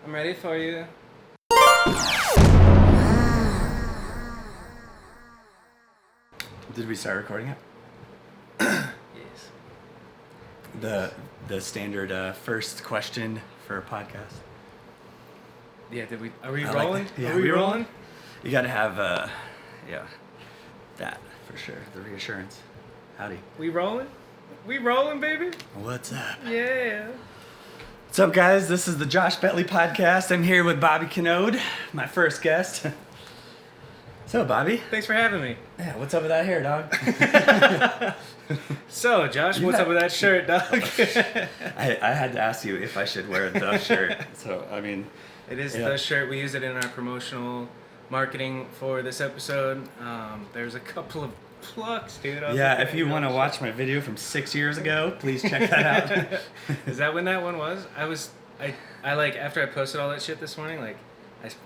I'm ready for you. Did we start recording it? Yes. The standard first question for a podcast. Yeah, did we? Are we I like rolling? that. Yeah, are we rolling? You gotta have that for sure. The reassurance. Howdy. We rolling? We rolling, baby? What's up? Yeah. What's up, guys? This is the Josh Betley podcast. I'm here with Bobby Kanode, my first guest. So, Bobby. Thanks for having me. Yeah, what's up with that hair, dog? So, Josh, what's up with that shirt, dog? I had to ask you if I should wear the shirt. So, I mean... It is the shirt. We use it in our promotional marketing for this episode. There's a couple of plucks, dude. Yeah, if you want to watch my video from 6 years ago, please check that out. Is that when that one was? I like, after I posted all that shit this morning, like,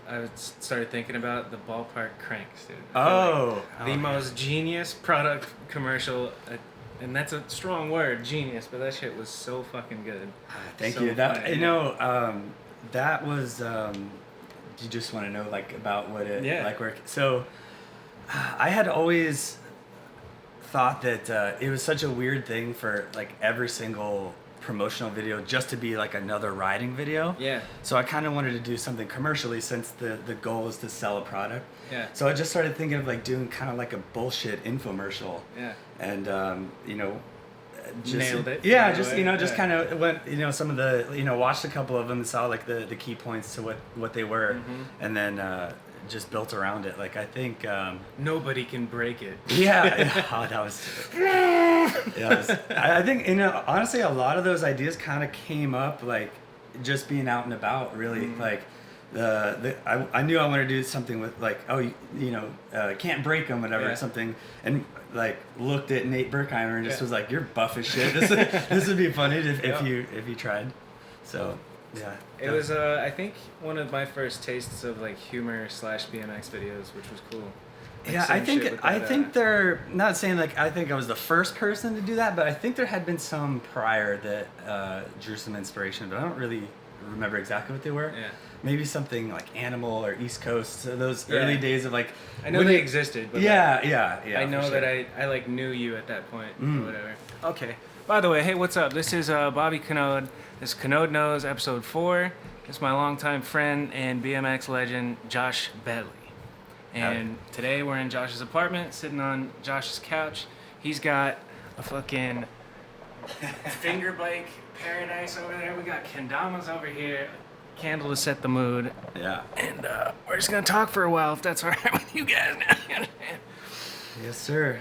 I started thinking about the ballpark cranks, dude. The most genius product commercial, and that's a strong word, genius, but that shit was so fucking good. Thank so you. Funny, That was, you just want to know, like, about what it, like, where, so, I had always thought that it was such a weird thing for, like, every single promotional video just to be, like, another riding video. Yeah. So I kind of wanted to do something commercially since the goal is to sell a product. Yeah. So I just started thinking of, like, doing kind of like a bullshit infomercial. Yeah. And, just nailed it. Yeah, just kind of went, some of the, watched a couple of them and saw like the key points to what they were, and then just built around it. Like I think nobody can break it. Yeah. Oh, that was. I think honestly, a lot of those ideas kind of came up like just being out and about. Really, like. I knew I wanted to do something with like can't break them, whatever, something, and like looked at Nate Berkheimer and just was like, you're buff as shit. This would be funny if you tried. So yeah, it was I think one of my first tastes of like humor / BMX videos, which was cool. Like, yeah, I think they're not saying like I think I was the first person to do that, but I think there had been some prior that drew some inspiration, but I don't really remember exactly what they were. Yeah. Maybe something like Animal or East Coast. So those early days of like. I know they existed. But yeah. I know that I like knew you at that point or whatever. Okay. By the way, hey, what's up? This is Bobby Kanode. This is Kanode Knows, episode 4. It's my longtime friend and BMX legend, Josh Betley. And today we're in Josh's apartment, sitting on Josh's couch. He's got a fucking finger bike paradise over there. We got kendamas over here. Candle to set the mood. Yeah. And we're just going to talk for a while, if that's all right with you guys now. Yes, sir.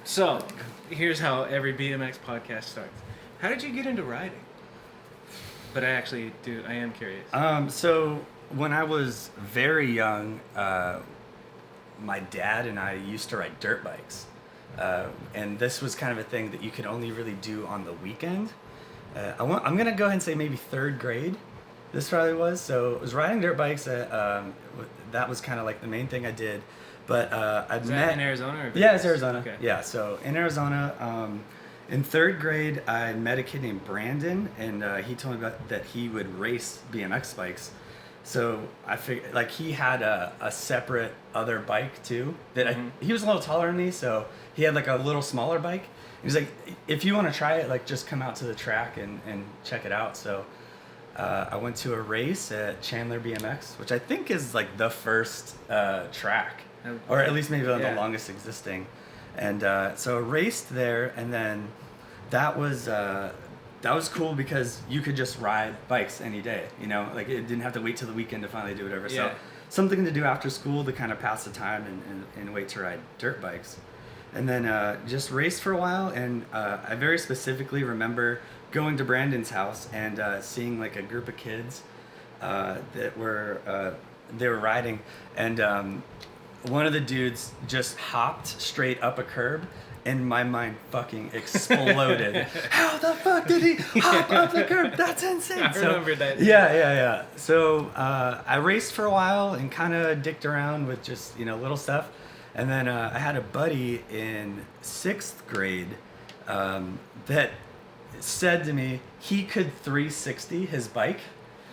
So, here's how every BMX podcast starts. How did you get into riding? But I am curious. So, when I was very young, my dad and I used to ride dirt bikes. And this was kind of a thing that you could only really do on the weekend. I'm going to go ahead and say maybe 3rd grade. This probably was. So it was riding dirt bikes. That was kind of like the main thing I did. But Is that in Arizona? Or yeah, it's Arizona. Okay. Yeah, so in Arizona, in 3rd grade, I met a kid named Brandon, and he told me that he would race BMX bikes. So I figured, like, he had a separate other bike too. He was a little taller than me, so he had like a little smaller bike. He was like, if you want to try it, like, just come out to the track and check it out. So. I went to a race at Chandler BMX, which I think is like the first track, or at least maybe the longest existing. And so I raced there, and then that was cool because you could just ride bikes any day. Like it didn't have to wait till the weekend to finally do whatever. Yeah. So something to do after school to kind of pass the time and wait to ride dirt bikes. And then just raced for a while, and I very specifically remember going to Brandon's house and seeing like a group of kids that were riding, and one of the dudes just hopped straight up a curb, and my mind fucking exploded. How the fuck did he hop up the curb? That's insane. I remember that. Yeah. So I raced for a while and kind of dicked around with just little stuff. And then I had a buddy in 6th grade that said to me he could 360 his bike.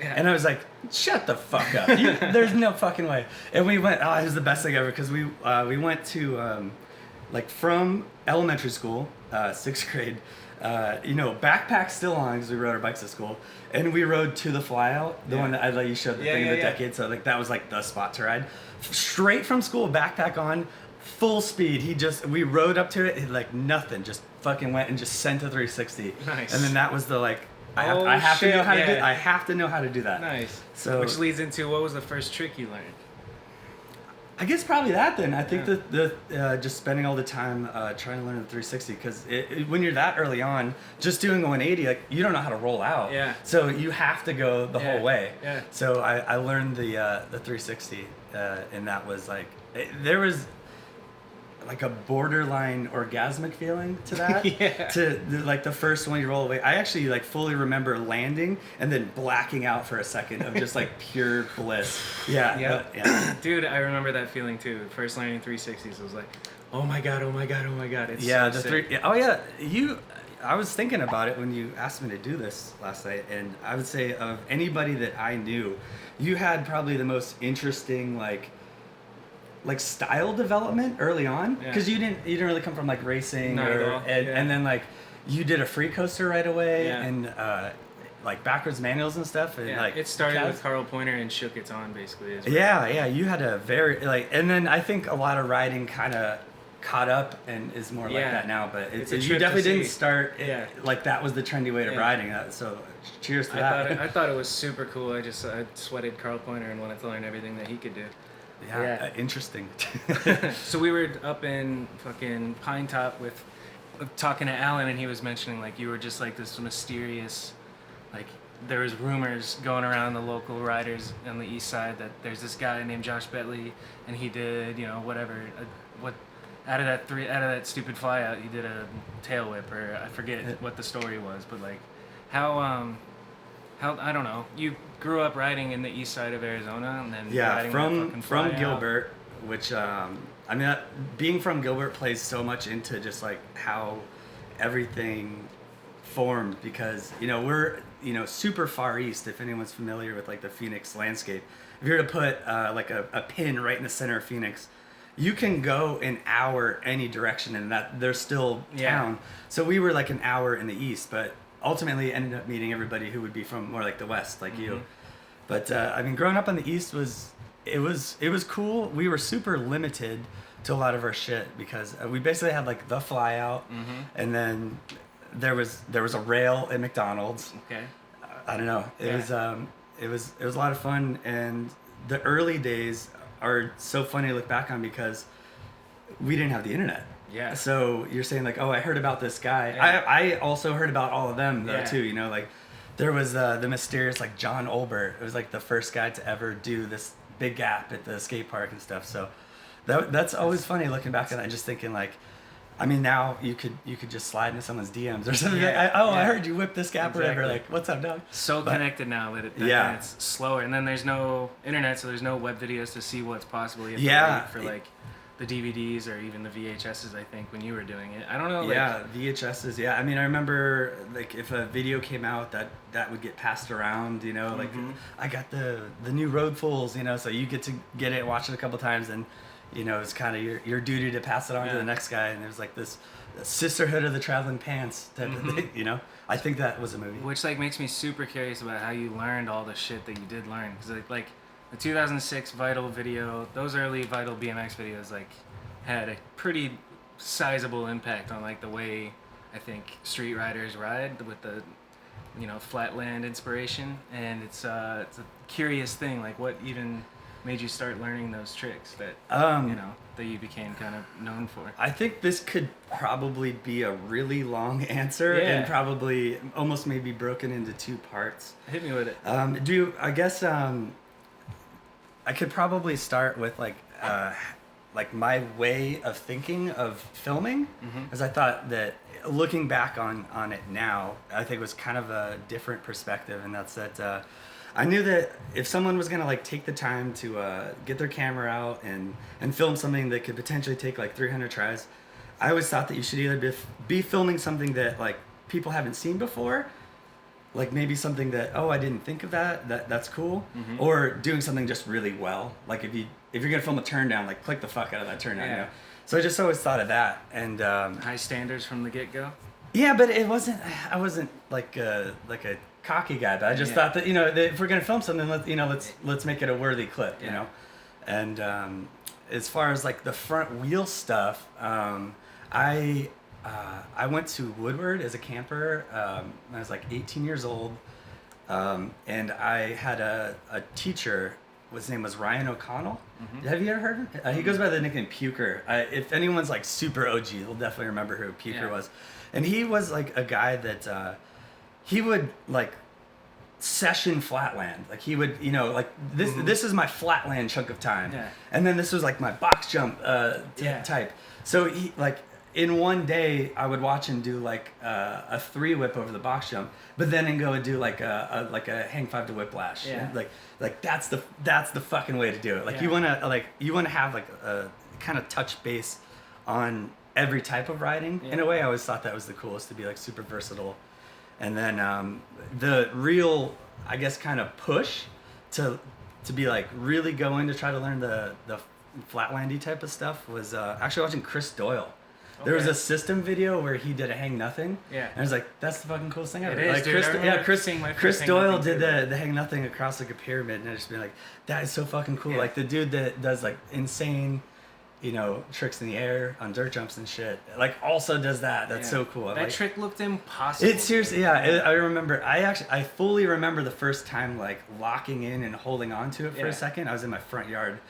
Yeah. And I was like, shut the fuck up. There's no fucking way. And we went, it was the best thing ever because we went to, like from elementary school, 6th grade, backpack still on because we rode our bikes to school. And we rode to the flyout, the one that I let you show the thing of the decade. So like that was like the spot to ride. Straight from school, backpack on, full speed. We rode up to it, like nothing, just fucking went and just sent a 360. Nice. And then that was the like, I have to know how to do. I have to know how to do that. Nice. So, which leads into, what was the first trick you learned? I guess probably that then. I think the just spending all the time trying to learn the 360 because when you're that early on, just doing 180, like you don't know how to roll out. Yeah. So you have to go the whole way. Yeah. So I learned the 360, and that was like there was like a borderline orgasmic feeling to that. Yeah. Like the first one you roll away. I actually like fully remember landing and then blacking out for a second of just like pure bliss. Yeah. Yeah. Dude, I remember that feeling too. First learning 360s was like, oh my god. It's so sick. I was thinking about it when you asked me to do this last night, and I would say of anybody that I knew, you had probably the most interesting like style development early on because you didn't really come from like racing and then like you did a free coaster right away and like backwards manuals and stuff and like it started with Carl Pointer and shook its on basically you had a very like, and then I think a lot of riding kind of caught up and is more like that now, but you definitely didn't start like that was the trendy way of riding so cheers to that. I thought it was super cool. I sweated Carl Pointer and wanted to learn everything that he could do. Interesting. So we were up in fucking Pine Top with talking to Alan, and he was mentioning like you were just like this mysterious, like there was rumors going around the local riders on the east side that there's this guy named Josh Betley, and he did out of that stupid flyout he did a tail whip, or I forget what the story was, but like how I don't know, you grew up riding in the east side of Arizona and then riding from Gilbert, which being from Gilbert plays so much into just like how everything formed because we're super far east. If anyone's familiar with like the Phoenix landscape, if you were to put like a pin right in the center of Phoenix, you can go an hour any direction and that there's still town. So we were like an hour in the east, but ultimately ended up meeting everybody who would be from more like the west, like you. But growing up on the east was cool. We were super limited to a lot of our shit because we basically had like the flyout, and then there was a rail at McDonald's. Okay. I don't know. It was a lot of fun, and the early days are so funny to look back on because we didn't have the internet. Yeah. So you're saying like, oh, I heard about this guy. Yeah. I also heard about all of them though too. Like there was the mysterious like John Olbert. It was like the first guy to ever do this big gap at the skate park and stuff. So that's always funny looking back at it and just thinking like, I mean now you could just slide into someone's DMs or something. I heard you whipped this gap or whatever. Like, what's up, dog? So connected now that it's slower, and then there's no internet, so there's no web videos to see what's possible. You have to wait for like the DVDs or even the VHSs, I think, when you were doing it. I don't know. VHSs. Yeah, I mean, I remember like if a video came out that would get passed around. Like I got the new Road Fools. So you get to get it, watch it a couple times, and it's kind of your duty to pass it on to the next guy. And there's like this sisterhood of the traveling pants type of thing. I think that was a movie. Which like makes me super curious about how you learned all the shit that you did learn, because like the 2006 Vital video, those early Vital BMX videos like had a pretty sizable impact on like the way I think street riders ride with the flatland inspiration, and it's a curious thing like what even made you start learning those tricks that that you became kind of known for. I think this could probably be a really long answer and probably almost maybe broken into two parts. Hit me with it. I could probably start with like my way of thinking of filming, because I thought that looking back on it now, I think it was kind of a different perspective, and that's that I knew that if someone was gonna like take the time to get their camera out and film something that could potentially take like 300 tries, I always thought that you should either be filming something that like people haven't seen before, like maybe something that, oh, I didn't think of that's cool, or doing something just really well. Like if you're gonna film a turn down, like click the fuck out of that turn down. You know? So I just always thought of that, and high standards from the get go. Yeah, but I wasn't like a cocky guy, but I just thought that, that if we're gonna film something, let's make it a worthy clip, you know. And as far as like the front wheel stuff, I went to Woodward as a camper. When I was like 18 years old, and I had a teacher. His name was Ryan O'Connell. Have you ever heard of him? He goes by the nickname Puker. If anyone's like super OG, they'll definitely remember who Puker was. And he was like a guy that he would like session flatland. Like he would, like this is my flatland chunk of time. Yeah. And then this was like my box jump type. So he like in one day I would watch him do like a 3-whip over the box jump, but then go and do like a hang 5 to whiplash. Yeah. Like that's the fucking way to do it. Like you wanna have like a kind of touch base on every type of riding. In a way, I always thought that was the coolest, to be like super versatile. And then the real, I guess, kind of push to be like really going to try to learn the flatlandy type of stuff was actually watching Chris Doyle. There was a system video where he did a hang nothing. Yeah. And I was like, that's the fucking coolest thing ever. It is, like dude. Chris Doyle did the hang nothing across like a pyramid, and I just been like, that is so fucking cool. Yeah. Like the dude that does like insane, tricks in the air on dirt jumps and shit, like also does that. That's so cool. That trick looked impossible. It's seriously, I remember. I fully remember the first time like locking in and holding on to it for a second. I was in my front yard.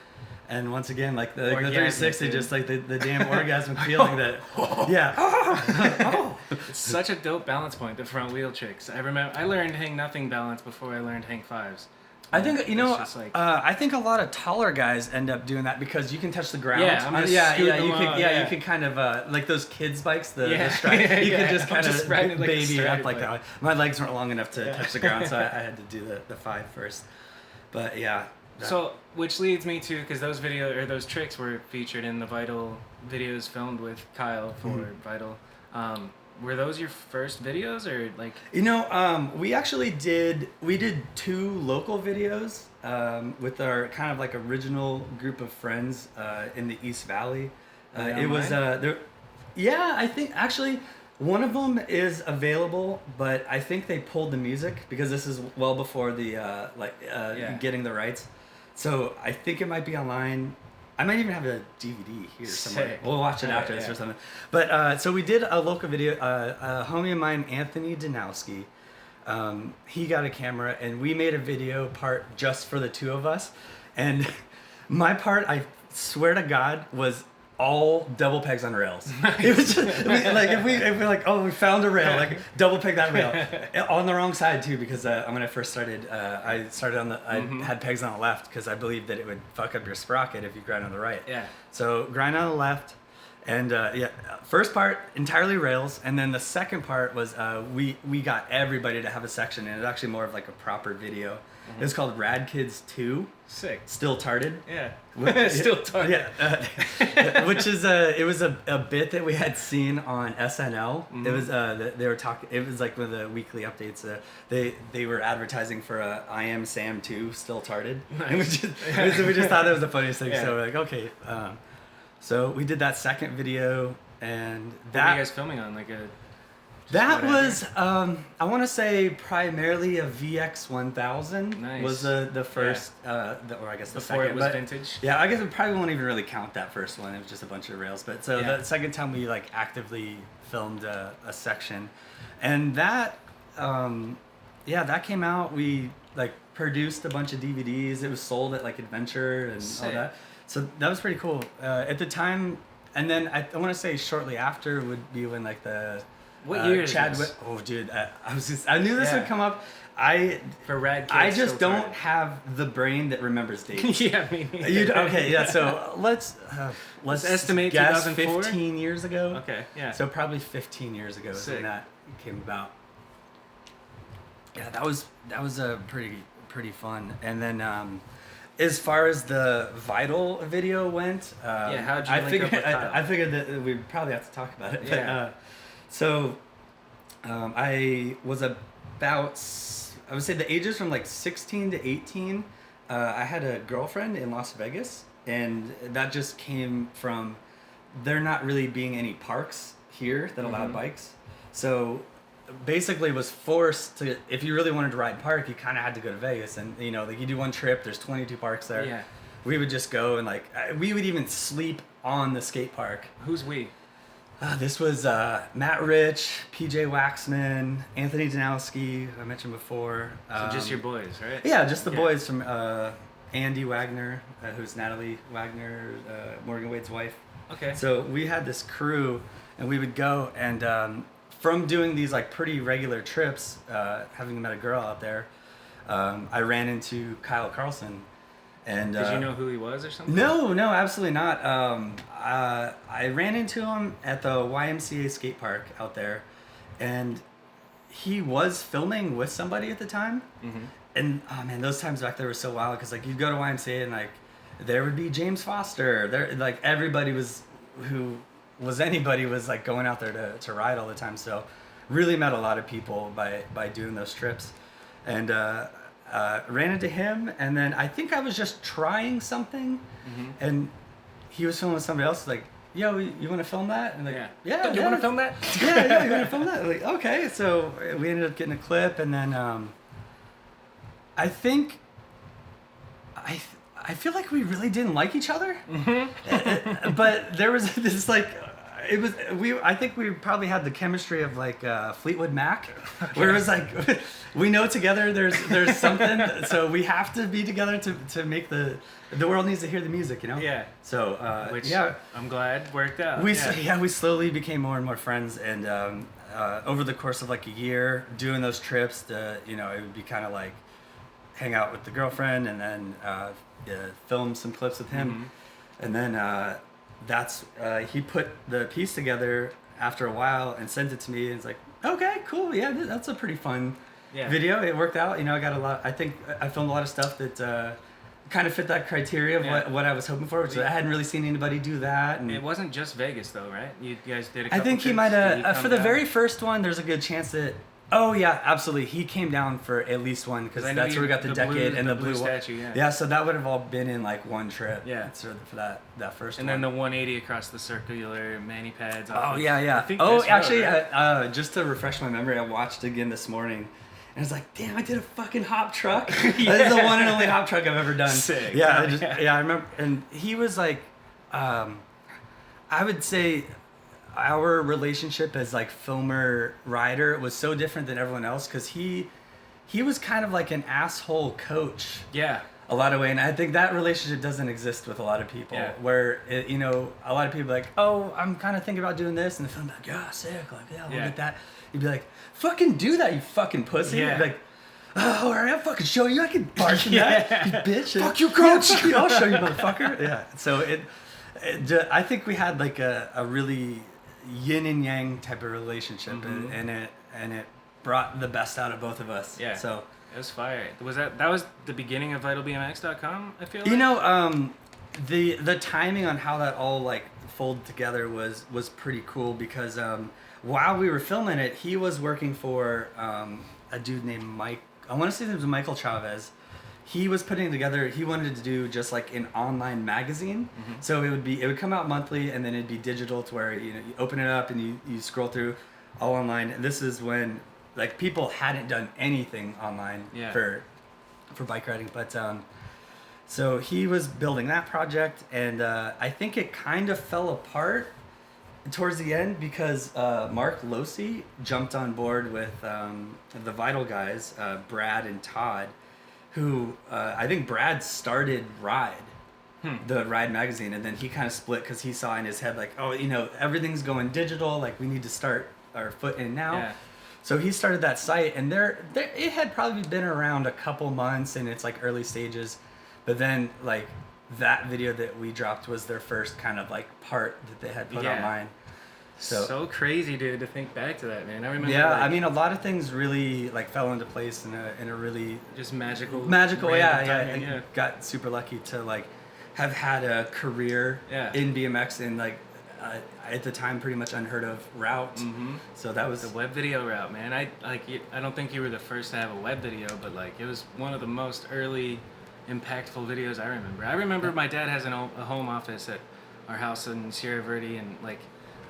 And once again, like the 360, dude. Just like the damn orgasmic feeling that, It's such a dope balance point, the front wheel tricks. I remember I learned hang nothing balance before I learned hang 5s. I think I think a lot of taller guys end up doing that because you can touch the ground. You can kind of like those kids bikes, the stride. You can just kind of baby up like that. My legs weren't long enough to touch the ground, so I had to do the 5 first. But yeah. So, which leads me to, because those tricks were featured in the Vital videos filmed with Kyle for Vital. Were those your first videos, or like? We actually did 2 local videos with our kind of like original group of friends in the East Valley. It was there. Yeah, I think actually one of them is available, but I think they pulled the music because this is well before the getting the rights. So I think it might be online. I might even have a DVD here somewhere. Sick. We'll watch it after this or something. But so we did a local video. A homie of mine, Anthony Danowski, he got a camera and we made a video part just for the 2 of us. And my part, I swear to God, was all double pegs on rails. Nice. It was just like if we're like, oh, we found a rail, like double peg that rail on the wrong side too, because when I first started, I had pegs on the left because I believed that it would fuck up your sprocket if you grind on the right. Yeah. So grind on the left, and first part entirely rails, and then the second part was we got everybody to have a section, and it was actually more of like a proper video. It was called Rad Kids 2. Sick. Still Tarded. Yeah. Still Tarded. Yeah. Which is it was a bit that we had seen on SNL. It was they were talking. It was like one of the weekly updates. They were advertising for I Am Sam 2, Still Tarded. Nice. And we just thought that was the funniest thing. Yeah. So we're like, okay. So we did that second video, and what were you guys filming on? Like a. That was, I want to say primarily a VX 1000 was the first, or I guess the before second. It was vintage? Yeah, I guess we probably won't even really count that first one. It was just a bunch of rails. But so the second time we like actively filmed a section. And that, that came out. We like produced a bunch of DVDs. It was sold at like Adventure and all that. So that was pretty cool. At the time, and then I want to say shortly after would be when like the... What year is Chad this? Oh, dude, I knew this would come up. For Rad Kids, I just don't have the brain that remembers dates. Yeah, me neither. Okay, yeah. So let's estimate guess 2004? 15 years ago. Okay, yeah. So probably 15 years ago is when that came about. Yeah, that was a pretty fun. And then as far as the Vital video went, how'd you link up with Kyle? I figured that we'd probably have to talk about it. Yeah. So I was a I would say the ages from like 16 to 18. I had a girlfriend in Las Vegas, and that just came from there not really being any parks here that allowed bikes. So basically was forced to, if you really wanted to ride park, you kind of had to go to Vegas. And, you know, like you do one trip, there's 22 parks there. Yeah. We would just go and like, we would even sleep on the skate park. Who's we? This was Matt Rich, PJ Waxman, Anthony Danowski, I mentioned before. So just your boys, right? Yeah, just the boys from Andy Wagner, who's Natalie Wagner, Morgan Wade's wife. Okay. So we had this crew, and we would go, and from doing these like pretty regular trips, having met a girl out there, I ran into Kyle Carlson. And, did you know who he was or something? No, absolutely not. I ran into him at the YMCA skate park out there, and he was filming with somebody at the time. Mm-hmm. And oh man, those times back there were so wild because like you'd go to YMCA and like there would be James Foster. There, like everybody who was anybody was like going out there to ride all the time. So really met a lot of people by doing those trips, and ran into him. And then I think I was just trying something, and he was filming with somebody else. Like, yo, you want to film that? And like, yeah, you want to film that? yeah, you want to film that? Like, okay. So we ended up getting a clip, and then I think I feel like we really didn't like each other, but there was this like. I think we probably had the chemistry of like Fleetwood Mac, where it was like we know together there's something, so we have to be together to make the world needs to hear the music, you know. Yeah. So which I'm glad worked out. We slowly became more and more friends, and over the course of like a year doing those trips, it would be kind of like hang out with the girlfriend and then film some clips with him, and then. That's he put the piece together after a while and sent it to me, and it's like, okay, cool, yeah, that's a pretty fun video. It worked out, I got a lot. I think I filmed a lot of stuff that kind of fit that criteria of what I was hoping for, which I hadn't really seen anybody do that. And it wasn't just Vegas though, right? You guys did a I couple think he trips. might have for the down? very first one. There's a good chance that. Oh yeah, absolutely. He came down for at least one because that's where we got the decade and the blue statue. Yeah, so that would have all been in like one trip. Yeah. So for that first and one. And then the 180 across the circular mani pads. Oh yeah. Actually, just to refresh my memory, I watched again this morning, and I was like, damn, I did a fucking hop truck. That is the one and only hop truck I've ever done. Sick. Yeah, I remember, and he was like, I would say. Our relationship as like filmer rider was so different than everyone else because he was kind of like an asshole coach. Yeah. A lot of way, and I think that relationship doesn't exist with a lot of people. Yeah. Where a lot of people are like, oh, I'm kind of thinking about doing this, and the film like, yeah, sick, like we'll get that. You'd be like, fucking do that, you fucking pussy. Yeah. You'd be like, oh, all right, I'll fucking show you. I can bark in that, you bitch. Fuck you, coach. Yeah, I'll show you, motherfucker. Yeah. So I think we had like a really yin and yang type of relationship, and it brought the best out of both of us. Yeah. So it was fire. That was the beginning of vitalbmx.com, I feel like? The timing on how that all like folded together was pretty cool because while we were filming it, he was working for a dude named Mike. I want to say it was Michael Chavez. He was putting together. He wanted to do just like an online magazine, so it would come out monthly, and then it'd be digital to where you open it up and you scroll through, all online. And this is when like people hadn't done anything online for bike riding, but so he was building that project, and I think it kind of fell apart towards the end because Mark Losi jumped on board with the Vital guys, Brad and Todd. Who I think Brad started Ride, the Ride magazine, and then he kind of split because he saw in his head like, oh, everything's going digital, like we need to start our foot in now. Yeah. So he started that site, and it had probably been around a couple months in its like early stages, but then like that video that we dropped was their first kind of like part that they had put online. So crazy, dude, to think back to that, man. I remember. Yeah, I mean, a lot of things really like fell into place in a really just magical. Got super lucky to like have had a career in BMX, and like at the time pretty much unheard of route. Mm-hmm. So that was the web video route, man. I don't think you were the first to have a web video, but like it was one of the most early impactful videos I remember. I remember my dad has a home office at our house in Sierra Verde, and like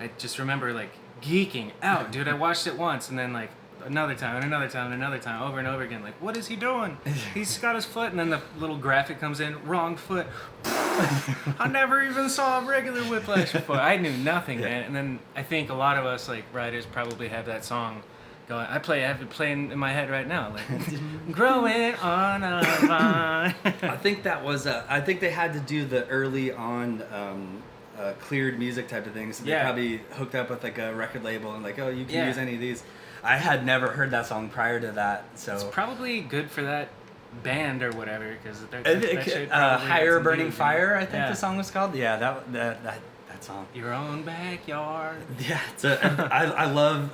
I just remember like geeking out, dude. I watched it once and then like another time and another time and another time, over and over again. Like, what is he doing? He's got his foot, and then the little graphic comes in, wrong foot. I never even saw a regular whiplash before. I knew nothing, man. And then I think a lot of us like writers probably have that song going. I have it playing in my head right now, like growing on a vine. I think that was I think they had to do the early on cleared music type of things. So they probably hooked up with like a record label and like, oh, you can use any of these. I had never heard that song prior to that, so it's probably good for that band or whatever, because Higher Burning Fire, I think the song was called. Yeah, that song. Your own backyard. Yeah, I love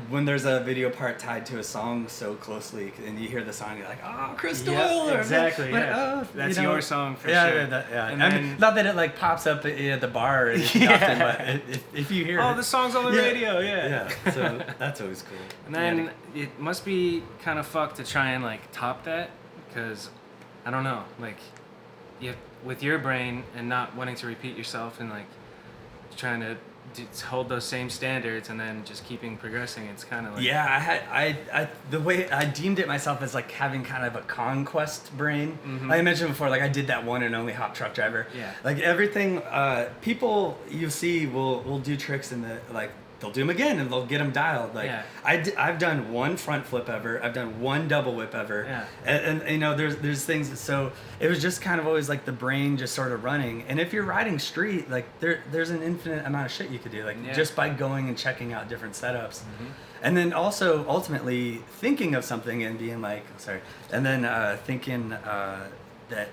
when there's a video part tied to a song so closely, and you hear the song, you're like, oh, Crystal. Yeah, exactly. Like, yeah. That's your song for sure. Yeah. And then, I mean, not that it like pops up at the bar often, but if you hear the song's on the radio, yeah. So that's always cool. And then it must be kind of fucked to try and like top that, because I don't know, like with your brain and not wanting to repeat yourself and like trying to hold those same standards and then just keeping progressing, it's kind of like I the way I deemed it myself as like having kind of a conquest brain. Like I mentioned before, like I did that one and only hop truck driver. Like everything people you see will do tricks in the like they'll do them again and they'll get them dialed. Like I've done one front flip ever, I've done one double whip ever, and you know there's things. So it was just kind of always like the brain just sort of running. And if you're riding street, like there's an infinite amount of shit you could do, like just by going and checking out different setups. And then also ultimately thinking of something and being like, and then thinking that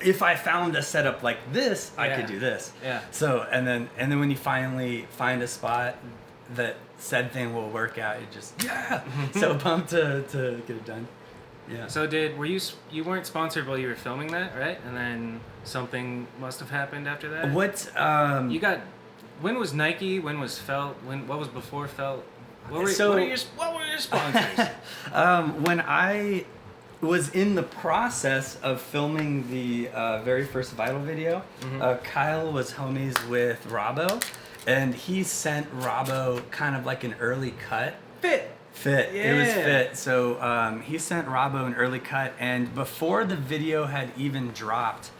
if I found a setup like this, I could do this. So and then when you finally find a spot that said thing will work out, you just so pumped to get it done. Yeah. So you weren't sponsored while you were filming that, right? And then something must have happened after that. When was Nike? When was Felt? What was before Felt? What were your sponsors? When I was in the process of filming the very first Vital video, Kyle was homies with Robbo, and he sent Robbo kind of like an early cut. Fit. It was Fit. So he sent Robbo an early cut, and before the video had even dropped,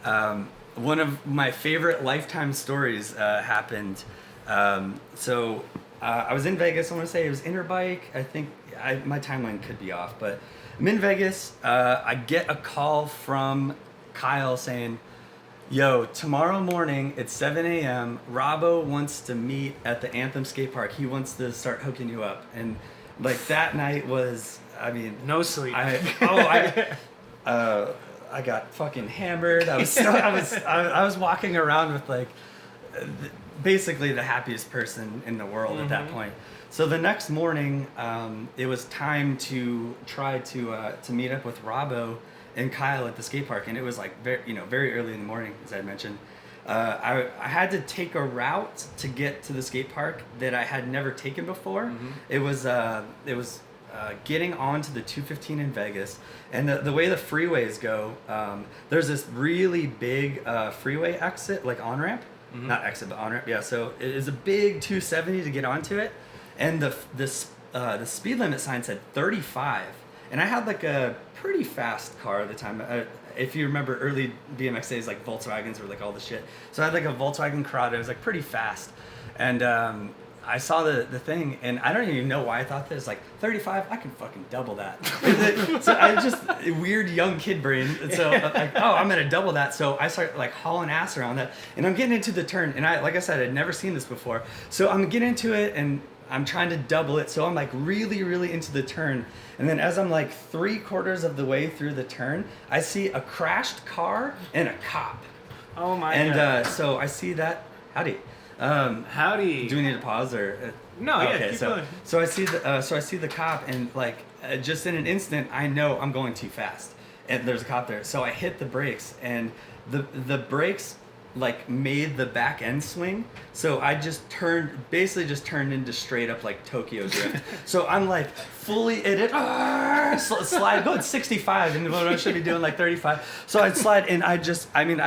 one of my favorite Lifetime stories happened. So I was in Vegas. I want to say it was Interbike. I think my timeline could be off, but I'm in Vegas. I get a call from Kyle saying, yo, tomorrow morning at 7 a.m., Robbo wants to meet at the Anthem skate park. He wants to start hooking you up. And like that night was, I mean, no sleep. I got fucking hammered. I was walking around with like basically the happiest person in the world at that point. So the next morning, it was time to try to meet up with Robbo and Kyle at the skate park, and it was like very early in the morning, as I mentioned. I had to take a route to get to the skate park that I had never taken before. It was getting onto the 215 in Vegas, and the way the freeways go, there's this really big freeway exit, like on-ramp, not exit, but on-ramp. Yeah, so it is a big 270 to get onto it, and the speed limit sign said 35, and I had like a pretty fast car at the time. If you remember early BMX days, like Volkswagens were like all the shit. So I had like a Volkswagen Kanode. It was like pretty fast, and I saw the thing, and I don't even know why I thought this. Like 35, I can fucking double that. So I just weird young kid brain. And so like, oh, I'm gonna double that. So I start like hauling ass around that, and I'm getting into the turn. And like I said, I'd never seen this before. So I'm getting into it, and I'm trying to double it. So I'm like really, really into the turn. And then as I'm like 3/4 of the way through the turn, I see a crashed car and a cop. Oh my God. And so I see that. Howdy. Howdy. Do we need to pause or? No. Okay. Keep going. So I see the cop, and like just in an instant, I know I'm going too fast, and there's a cop there. So I hit the brakes, and the brakes like made the back end swing, so I basically just turned into straight up like Tokyo drift. So I'm like fully in it, slide going 65, and what I should be doing like 35. So I'd slide, and I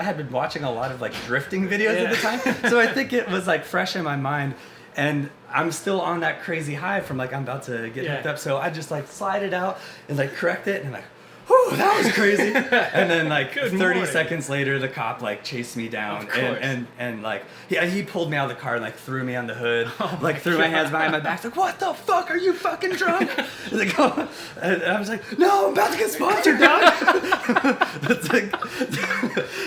had been watching a lot of like drifting videos at the time, so I think it was like fresh in my mind, and I'm still on that crazy high from like I'm about to get hooked up. So I just like slide it out and like correct it, and like, whew, that was crazy. And then like 30 seconds later, the cop like chased me down, and like he pulled me out of the car and like threw me on the hood, like threw my hands behind my back, like, what the fuck, are you fucking drunk? Like, oh. And I was like, no, I'm about to get sponsored, dog. It's like,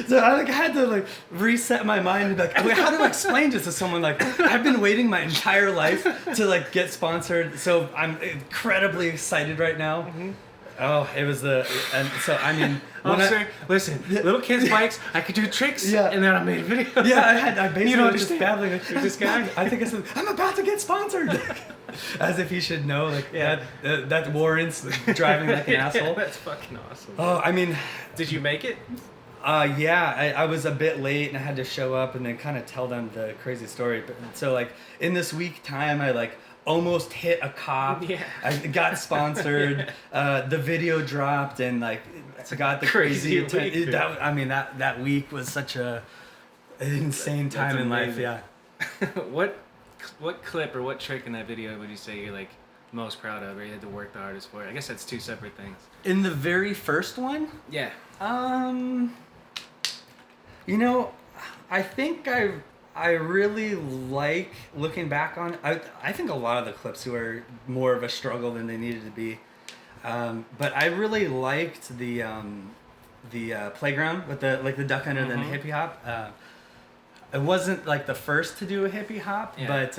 so I like had to like reset my mind and be like, how do I explain this to someone? Like, I've been waiting my entire life to like get sponsored, so I'm incredibly excited right now. Mm-hmm. Oh, it was and so I mean, officer, listen, little kids' bikes, I could do tricks, and then I made a video. Yeah, I basically was just babbling with this guy. I think I said, I'm about to get sponsored, as if he should know, like, that warrants driving like an asshole. That's fucking awesome. Oh, I mean, did you make it? I was a bit late and I had to show up and then kind of tell them the crazy story. But so like in this week time, I like almost hit a cop. Yeah. I got sponsored. The video dropped and like got the crazy. Week, that week was such an insane time in life. Yeah. What clip or what trick in that video would you say you're like most proud of, or you had to work the hardest for? I guess that's two separate things. In the very first one? Yeah. You know, I think I really like looking back on. I think a lot of the clips were more of a struggle than they needed to be, but I really liked the playground with the duck hunter and the hippie hop. It wasn't like the first to do a hippie hop, but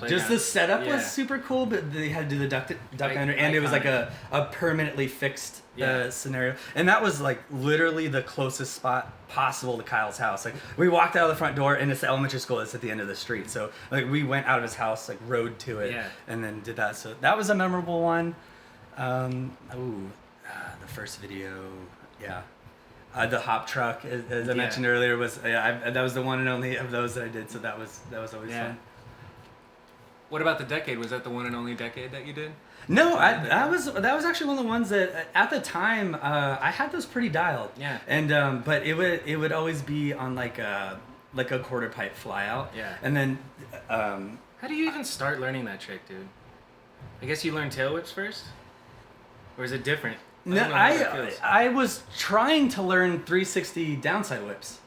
just the setup was super cool. But they had to do the duck hunter, and it was like a permanently fixed scenario, and that was like literally the closest spot possible to Kyle's house. Like we walked out of the front door, and it's the elementary school that's at the end of the street. So like we went out of his house, like rode to it, and then did that. So that was a memorable one. The first video, the hop truck, as I mentioned earlier, was that was the one and only of those that I did. So that was always fun. What about the decade? Was that the one and only decade that you did? No, that was actually one of the ones that at the time I had those pretty dialed. Yeah. And but it would always be on like a quarter pipe fly out. Yeah. And then how do you even start learning that trick, dude? I guess you learn tail whips first, or is it different? No, I was trying to learn 360 downside whips.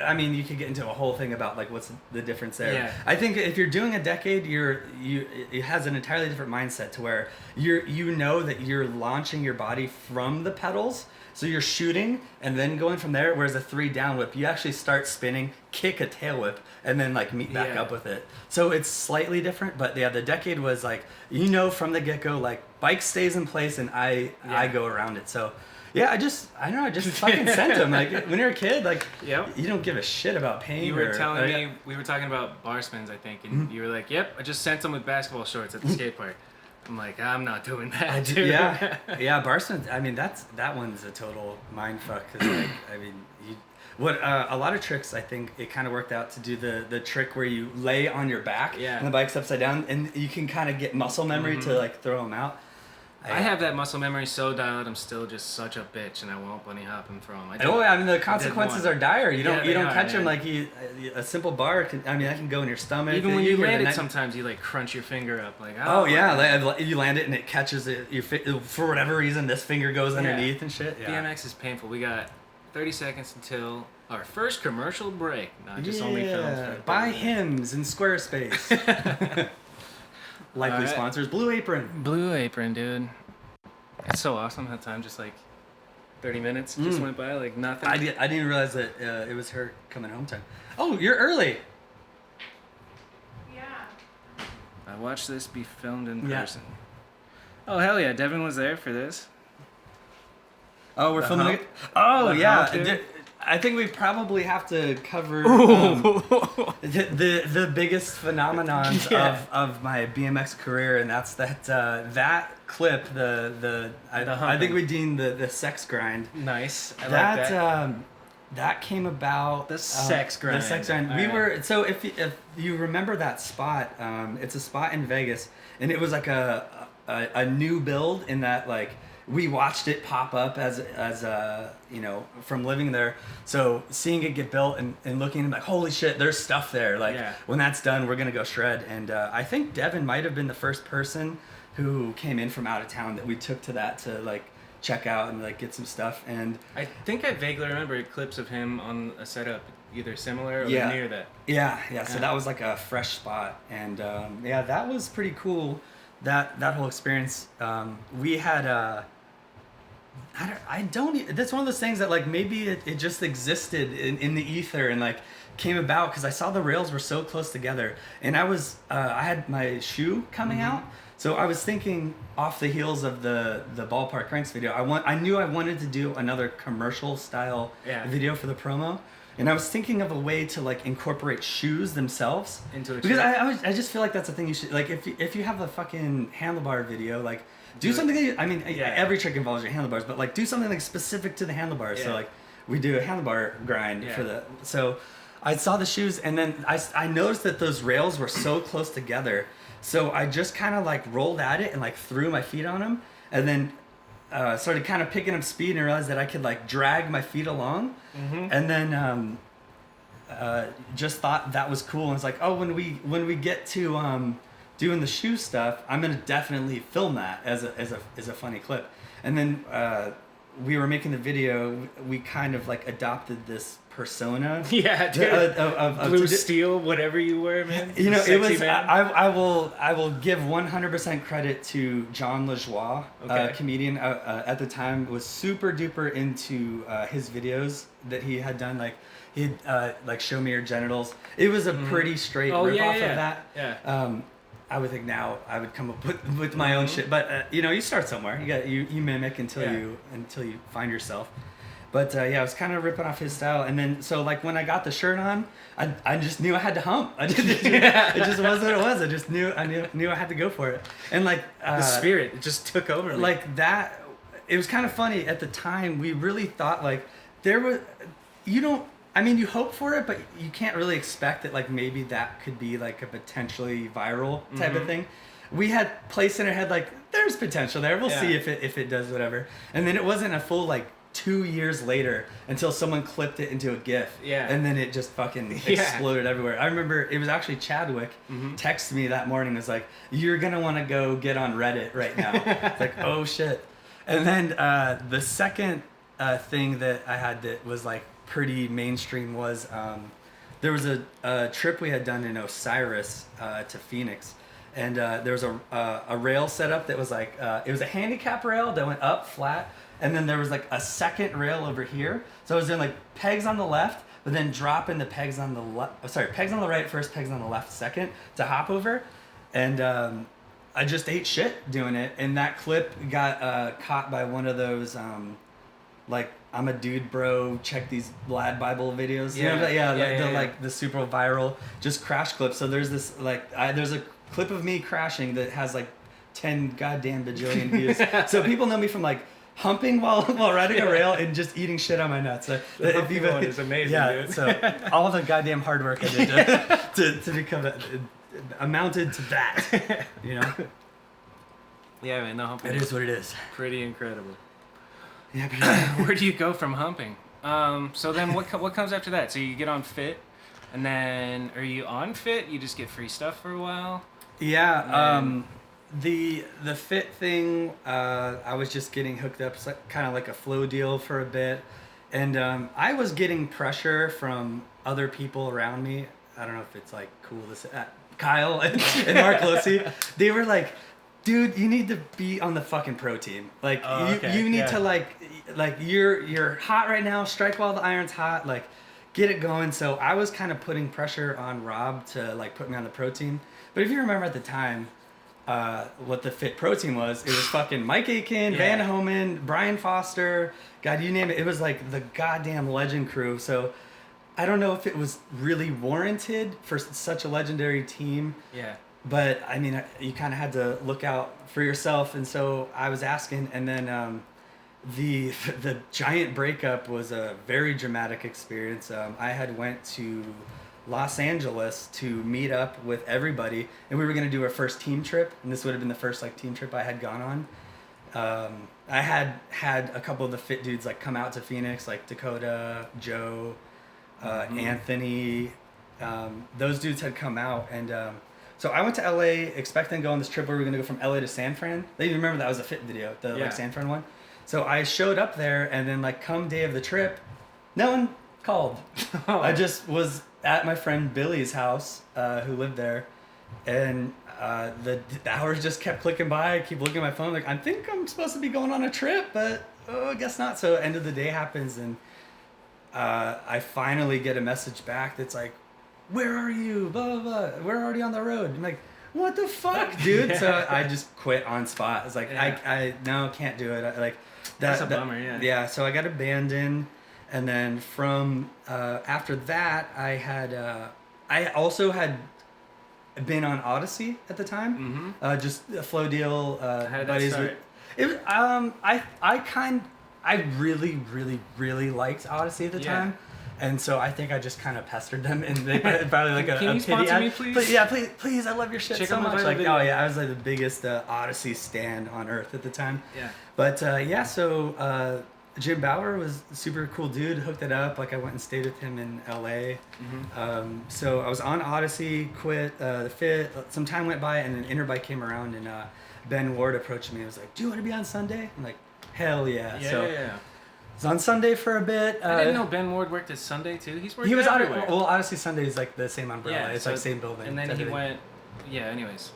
I mean, you could get into a whole thing about like what's the difference there. Yeah. I think if you're doing a decade, it has an entirely different mindset to where you know that you're launching your body from the pedals, so you're shooting and then going from there. Whereas a 3 down whip, you actually start spinning, kick a tail whip, and then like meet back up with it. So it's slightly different, but the decade was like from the get go, like bike stays in place and I go around it. So. Yeah, I don't know, I just fucking sent them. Like, when you're a kid, like, you don't give a shit about pain. You were telling me, we were talking about bar spins, I think, and you were like, yep, I just sent them with basketball shorts at the skate park. I'm like, I'm not doing that, dude. Yeah, bar spins, I mean, that one's a total mind fuck. Cause, like, I mean, a lot of tricks, I think it kind of worked out to do the trick where you lay on your back and the bike's upside down, and you can kind of get muscle memory to, like, throw them out. I have that muscle memory so dialed. I'm still just such a bitch, and I won't bunny hop and throw them. I mean, the consequences are dire. You don't catch them like a simple bar. That can go in your stomach. Even when you land it, sometimes you like crunch your finger up. Like you land it and it catches it. For whatever reason, this finger goes underneath and shit. Yeah. BMX is painful. We got 30 seconds until our first commercial break. Not just only films. Buy hymns in Squarespace. Likely sponsors Blue Apron. Blue Apron, dude. It's so awesome how time just like 30 minutes just went by like nothing. I didn't realize that it was her coming home time. Oh, you're early. Yeah. I watched this be filmed in person. Oh, hell yeah. Devin was there for this. Oh, we're filming it? Oh, yeah. I think we probably have to cover the biggest phenomenons of my BMX career, and that's that clip. I think we deemed the sex grind. Nice. I like That came about the sex grind. The sex grind. All We right. were so if you remember that spot, it's a spot in Vegas, and it was like a new build in that like we watched it pop up as you know, from living there. So seeing it get built and looking like, holy shit, there's stuff there. Like when that's done, we're gonna go shred. And I think Devin might have been the first person who came in from out of town that we took to that to like check out and like get some stuff. And I think I vaguely remember clips of him on a setup either similar or near that. Yeah. So that was like a fresh spot, and that was pretty cool. That whole experience. We had that's one of those things that like maybe it just existed in the ether and like came about because I saw the rails were so close together, and I had my shoe coming out. So I was thinking off the heels of the ballpark cranks video, I knew I wanted to do another commercial style video for the promo, and I was thinking of a way to like incorporate shoes themselves into it, because I just feel like that's a thing you should like if you have a fucking handlebar video, like do something that every trick involves your handlebars, but like do something like specific to the handlebars. So like we do a handlebar grind for the so I saw the shoes, and then I noticed that those rails were so close together. So I just kind of like rolled at it and like threw my feet on them, and then started kind of picking up speed and realized that I could like drag my feet along, and then just thought that was cool. And it's like, oh, when we get to doing the shoe stuff, I'm gonna definitely film that as a funny clip. And then we were making the video. We kind of like adopted this persona. Yeah, dude. Of Blue Steel, whatever you were, man. You know, Sexy it was. man. I will give 100% credit to John LaJoie, comedian. At the time, was super duper into his videos that he had done. Like he'd like show me your genitals. It was a pretty straight rip off of that. Yeah. I would think now I would come up with my own shit, but you know, you start somewhere. You mimic until you find yourself. But I was kind of ripping off his style, and then so like when I got the shirt on, I just knew I had to hump. It just was what it was. I just knew I had to go for it, and like the spirit just took over. Like that, it was kind of funny at the time. We really thought like there was, you hope for it, but you can't really expect that like maybe that could be like a potentially viral type of thing. We had placed in our head like there's potential there. We'll see if it does whatever. And then it wasn't a full like 2 years later until someone clipped it into a GIF. Yeah. And then it just fucking exploded everywhere. I remember it was actually Chadwick texted me that morning and was like, "You're gonna want to go get on Reddit right now." It's like, oh shit. And then the second thing that I had that was like pretty mainstream was there was a trip we had done in Osiris to Phoenix, and there was a rail setup that was like it was a handicap rail that went up flat, and then there was like a second rail over here. So I was doing like pegs on the left, but then dropping the pegs on the pegs on the right first, pegs on the left second to hop over, and I just ate shit doing it. And that clip got caught by one of those like I'm a dude, bro. Check these Lad Bible videos. Like the super viral just crash clips. So there's this like there's a clip of me crashing that has like 10 goddamn bajillion views. So people know me from like humping while riding a rail and just eating shit on my nuts. So the humping one is amazing, dude. So all the goddamn hard work I did to become amounted to that. You know. Yeah, man. The humping. It is what it is. Pretty incredible. Yeah, Where do you go from humping? So then what comes after that? So you get on Fit, and then are you on Fit? You just get free stuff for a while? Yeah, the Fit thing, I was just getting hooked up, kind of like a flow deal for a bit, and I was getting pressure from other people around me. I don't know if it's like cool to say, Kyle and Mark Losey. They were like, dude, you need to be on the fucking pro team. Like you need to like you're hot right now. Strike while the iron's hot. Like, get it going. So I was kind of putting pressure on Rob to like put me on the pro team. But if you remember at the time, what the Fit pro team was, it was fucking Mike Aiken, Van Homan, Brian Foster, God, you name it. It was like the goddamn legend crew. So I don't know if it was really warranted for such a legendary team. Yeah. But I mean, you kind of had to look out for yourself, and so I was asking, and then the giant breakup was a very dramatic experience. I had went to Los Angeles to meet up with everybody, and we were going to do our first team trip, and this would have been the first like team trip I had gone on. I had a couple of the fit dudes like come out to Phoenix, like Dakota, Joe, Anthony. Those dudes had come out, and so I went to LA expecting to go on this trip where we were going to go from LA to San Fran. They even remember that was a fit video, the like San Fran one. So I showed up there, and then like come day of the trip, no one called. I just was at my friend Billy's house, who lived there, and the hours just kept clicking by. I keep looking at my phone like, I think I'm supposed to be going on a trip, but I guess not. So end of the day happens, and I finally get a message back that's like, where are you? Blah, blah, blah. We're already on the road. I'm like, what the fuck, dude? Yeah. So I just quit on spot. I was like, I no, can't do it. That's a bummer, yeah. Yeah, so I got abandoned. And then from after that, I also had been on Odyssey at the time. Just a flow deal. How did that start? I really, really, really liked Odyssey at the time. And so I think I just kind of pestered them, and they probably like Can a you pity sponsor ad. me, please? Please, I love your shit so much. Like, oh yeah, I was like the biggest Odyssey stan on earth at the time. Yeah. But so Jim Bauer was a super cool dude. Hooked it up. Like I went and stayed with him in LA. So I was on Odyssey, quit the fit. Some time went by, and then Interbike came around, and Ben Ward approached me. He was like, "Do you want to be on Sunday?" I'm like, "Hell yeah!" Yeah. I was on Sunday for a bit. I didn't know Ben Ward worked at Sunday too. He was everywhere. Well, Odyssey Sunday is like the same umbrella. Yeah, it's like same building. And then he went. Yeah. Anyways,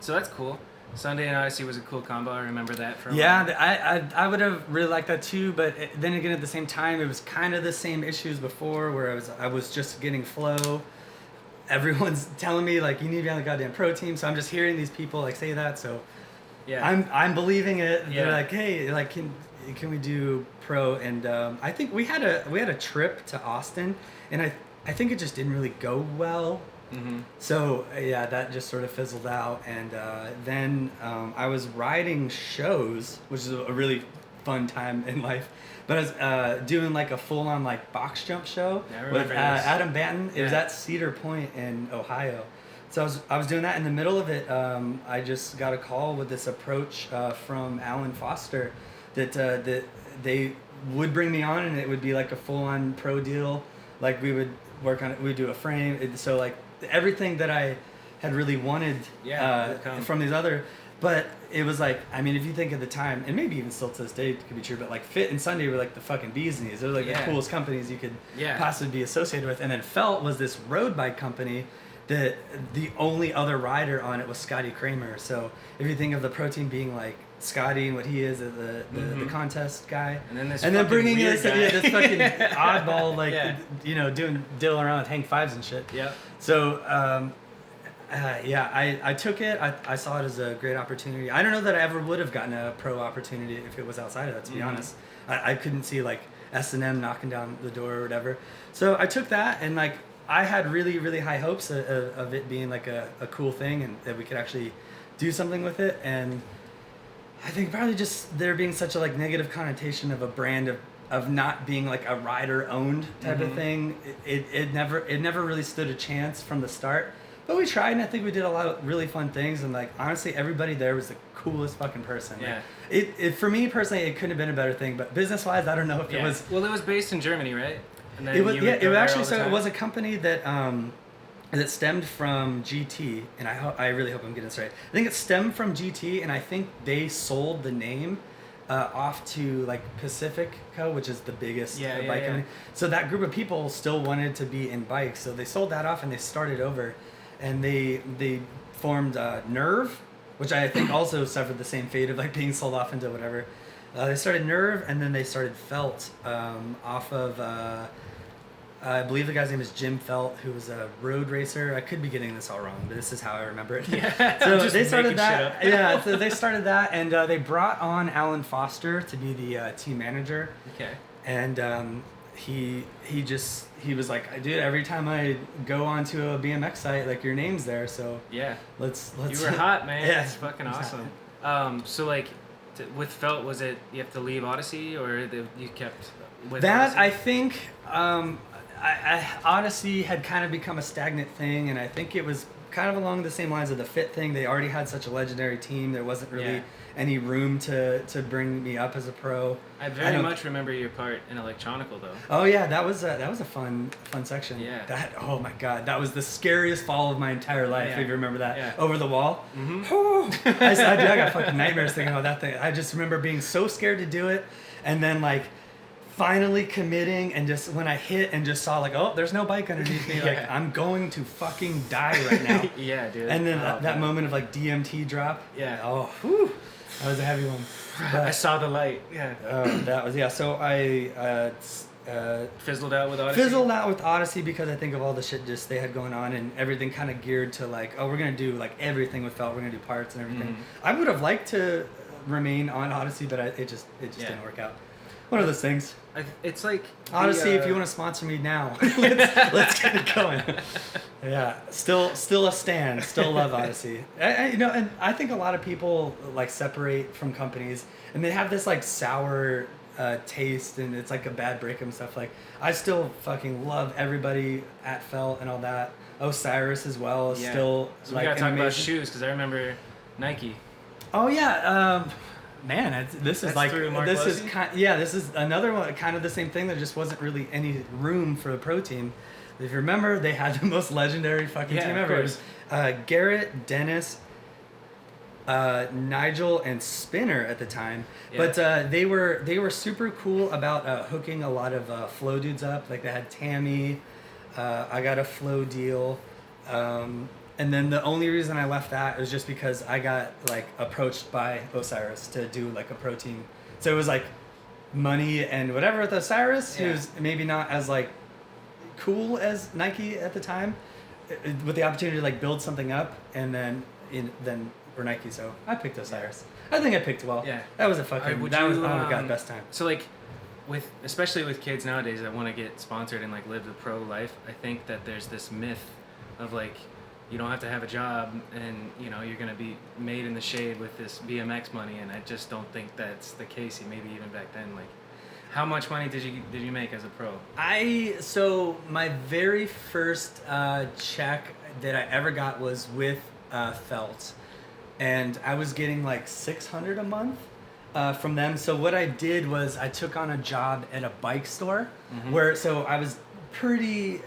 so that's cool. Sunday and Odyssey was a cool combo. I remember that from. Yeah, I would have really liked that too. But then again, at the same time, it was kind of the same issues before, where I was just getting flow. Everyone's telling me like you need to be on the goddamn pro team, so I'm just hearing these people like say that. So yeah, I'm believing it. Yeah. They're like, hey, like can we do pro? And I think we had a trip to Austin, and I think it just didn't really go well. So yeah, that just sort of fizzled out. And then I was riding shows, which is a really fun time in life. But I was doing like a full on like box jump show with Adam Banton. It was at Cedar Point in Ohio. So I was doing that. In the middle of it, I just got a call with this approach from Alan Foster that they would bring me on, and it would be like a full on pro deal. Like we would work on it. We'd do a frame. So like everything that I had really wanted from these other. But it was like, I mean, if you think at the time, and maybe even still to this day it could be true, but like Fit and Sunday were like the fucking bee's knees. They were like the coolest companies you could possibly be associated with. And then Felt was this road bike company that the only other rider on it was Scotty Kramer. So if you think of the pro team being like Scotty and what he is, the contest guy, and then bringing in this fucking oddball, like doing diddling around with Hank Fives and shit. Yeah. So I took it. I saw it as a great opportunity. I don't know that I ever would have gotten a pro opportunity if it was outside of that. To be honest, I couldn't see like S&M knocking down the door or whatever. So I took that, and like I had really, really high hopes of it being like a cool thing, and that we could actually do something with it. And I think probably just there being such a like negative connotation of a brand of not being like a rider owned type of thing, it never really stood a chance from the start. But we tried, and I think we did a lot of really fun things. And like honestly, everybody there was the coolest fucking person. Yeah. Like, it for me personally, it couldn't have been a better thing. But business wise, I don't know if it was. Well, it was based in Germany, right? And then it was. It actually. So it was a company that that stemmed from GT, and I really hope I'm getting this right. I think it stemmed from GT, and I think they sold the name off to like Pacifico, which is the biggest bike company. So that group of people still wanted to be in bikes, so they sold that off and they started over, and they formed Nerve, which I think also suffered the same fate of like being sold off into whatever. They started Nerve, and then they started Felt off of. I believe the guy's name is Jim Felt, who was a road racer. I could be getting this all wrong, but this is how I remember it. Yeah, so they started that. So they started that, and they brought on Alan Foster to be the team manager. Okay. And he was like, dude, every time I go onto a BMX site, like your name's there. So yeah, let's. You were hot, man. Yeah, it's fucking awesome. So like, With Felt, was it you have to leave Odyssey, or you kept with That Odyssey? I think Odyssey had kind of become a stagnant thing, and I think it was kind of along the same lines of the Fit thing. They already had such a legendary team. There wasn't really any room to bring me up as a pro. I very much remember your part in Electronical, though. Oh yeah, that was a fun section. Yeah. That, oh my god, that was the scariest fall of my entire life. Yeah. If you remember that, Yeah. over the wall. Mm-hmm. I got fucking nightmares thinking about that thing. I just remember being so scared to do it, and then like finally committing, and just when I hit and just saw like, oh, there's no bike underneath me. Like I'm going to fucking die right now. Yeah, dude. And then that moment of like DMT drop. Yeah. Oh, whew, that was a heavy one. I saw the light. Yeah. That was So I Fizzled out with Odyssey. fizzled out with Odyssey because I think of all the shit just they had going on, and everything kind of geared to like, oh, we're gonna do like everything with Felt. We're gonna do parts and everything. Mm-hmm. I would have liked to remain on Odyssey, but it just didn't work out. One of those things. It's like Odyssey, if you want to sponsor me now, let's get it going. Yeah, still a stan. Still love Odyssey. And I think a lot of people like separate from companies, and they have this like sour taste, and it's like a bad breakup and stuff. Like I still fucking love everybody at Felt and all that. Osiris as well is still So like we gotta talk about amazing. shoes, because I remember Nike. Oh yeah, man, this is That's like through Mark this is Losey? this is another one, kind of the same thing. There just wasn't really any room for the pro team. If you remember, they had the most legendary fucking team of ever. course. Garrett, Dennis, Nigel, and Spinner at the time. Yeah. But they were super cool about hooking a lot of flow dudes up. Like they had Tammy. I got a flow deal. And then the only reason I left that was just because I got like approached by Osiris to do like a pro team. So it was like money and whatever with Osiris, who was maybe not as like cool as Nike at the time, with the opportunity to like build something up, and then for Nike. So I picked Osiris. I think I picked well. Yeah. That was a fucking. Would that was you, oh my god, best time. So like, especially with kids nowadays that want to get sponsored and like live the pro life, I think that there's this myth of like, you don't have to have a job, and you're gonna be made in the shade with this BMX money, and I just don't think that's the case. Maybe even back then, like, how much money did you make as a pro? So my very first check that I ever got was with Felt, and I was getting like $600 a month from them. So what I did was I took on a job at a bike store, where I was pretty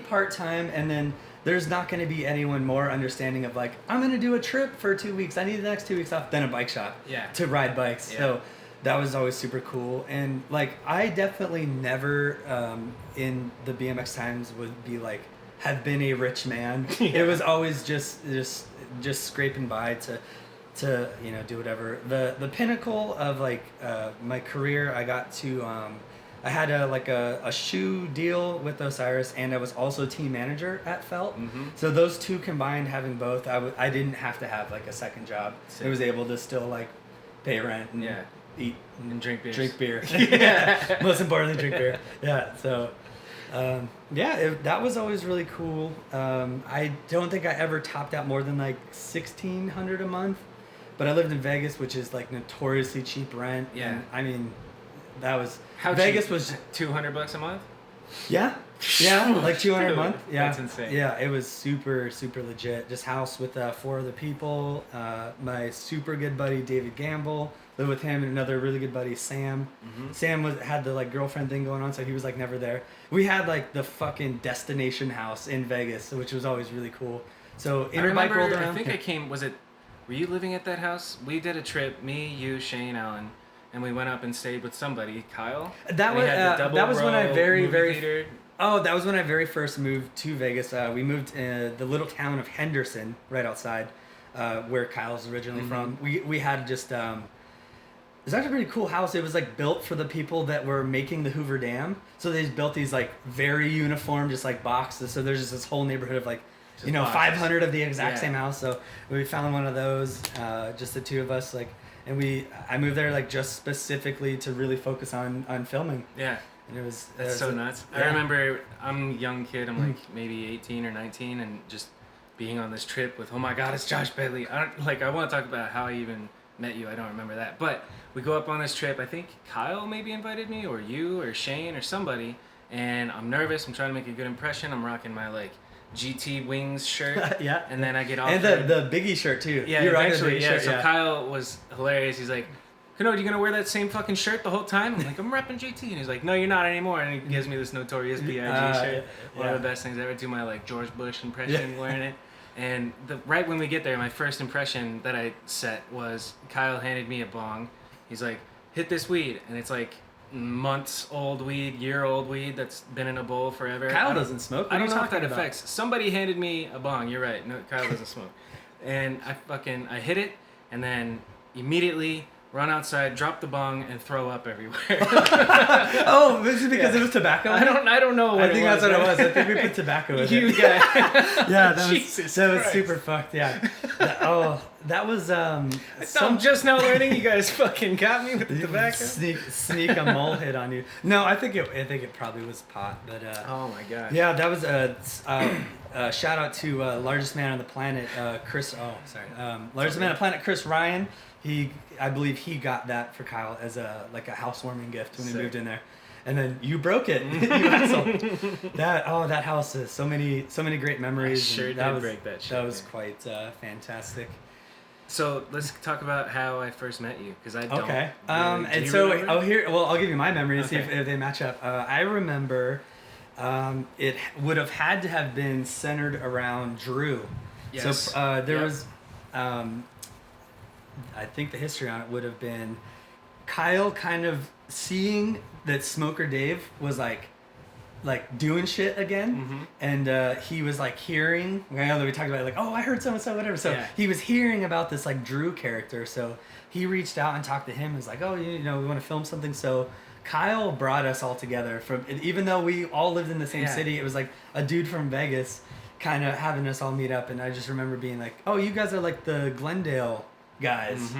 part time, and then there's not going to be anyone more understanding of like, I'm going to do a trip for 2 weeks. I need the next 2 weeks off than a bike shop to ride bikes. Yeah. So that was always super cool. And like, I definitely never in the BMX times would be like, have been a rich man. It was always just scraping by to do whatever. The pinnacle of like my career, I got to I had a shoe deal with Osiris, and I was also team manager at Felt. So those two combined, having both, I didn't have to have like a second job. I was able to still like pay rent and eat and drink beers. Drink beer. Yeah. Most importantly, drink beer. Yeah. So that was always really cool. I don't think I ever topped out more than like $1,600 a month, but I lived in Vegas, which is like notoriously cheap rent. Yeah. And, I mean, that was Vegas cheap? was $200 a month. Yeah, like 200 a month. Yeah, that's insane. Yeah, it was super legit. Just house with 4 other people. My super good buddy David Gamble, lived with him, and another really good buddy Sam. Sam had the like girlfriend thing going on, so he was like never there. We had like the fucking destination house in Vegas, which was always really cool. So Interbike rolled around. I think I came. Were you living at that house? We did a trip. Me, you, Shane, Allen. And we went up and stayed with somebody, Kyle. That was when I very theater. Oh, that was when I very first moved to Vegas. We moved the little town of Henderson, right outside where Kyle's originally from. We had just it was actually a pretty cool house. It was like built for the people that were making the Hoover Dam. So they just built these like very uniform, just like boxes. So there's just this whole neighborhood of like, just 500 of the exact same house. So we found one of those, just the two of us, like. And I moved there like just specifically to really focus on filming. Yeah. And That's so nuts. Yeah. I remember I'm a young kid. I'm like maybe 18 or 19, and just being on this trip with, oh my God, it's Josh Betley. I want to talk about how I even met you. I don't remember that. But we go up on this trip. I think Kyle maybe invited me, or you, or Shane, or somebody. And I'm nervous. I'm trying to make a good impression. I'm rocking my like GT Wings shirt. Yeah. And then I get off. And the Biggie shirt too. Yeah, You're rocking the eventually. Biggie Yeah. shirt, So yeah. Kyle was hilarious. He's like, Kanode, you gonna wear that same fucking shirt the whole time? I'm like, I'm repping GT. And he's like, no, you're not anymore. And he gives me this Notorious B.I.G. shirt. One of the best things ever. Do my like George Bush impression wearing it. And right when we get there, my first impression that I set was Kyle handed me a bong. He's like, hit this weed. And it's like months old weed, year-old weed that's been in a bowl forever. Kyle doesn't smoke. I don't know if that affects. Somebody handed me a bong. You're right. No, Kyle doesn't smoke. And I hit it, and then immediately run outside, drop the bong, and throw up everywhere. Oh, this is because it was tobacco? I don't know what I think it was. that's what it was. I think we put tobacco in You it. guy. Yeah, that Jesus was Christ. super fucked, yeah. That was I'm just now learning you guys fucking got me with the tobacco. Sneak a mole hit on you. No, I think it probably was pot, but Oh my god. yeah, that was a shout out to largest man on the planet, Chris. Oh, sorry, largest man on the planet, Chris Ryan. I believe he got that for Kyle as a housewarming gift when he moved in there, and then you broke it. You asshole. That house is so many great memories. I sure did break that shit. That was quite fantastic. So let's talk about how I first met you, because I don't. Okay. Really, And so remember? I'll give you my memory and see Okay. if they match up. I remember it would have had to have been centered around Drew. Yes. So there Yep. was, I think the history on it would have been Kyle kind of seeing that Smoker Dave was like doing shit again, and he was like hearing. I know that we talked about it, like, oh, I heard so and so, whatever. So Yeah. he was hearing about this like Drew character. So he reached out and talked to him. And was like, oh, we want to film something. So Kyle brought us all together even though we all lived in the same city. It was like a dude from Vegas, kind of having us all meet up. And I just remember being like, oh, you guys are like the Glendale guys,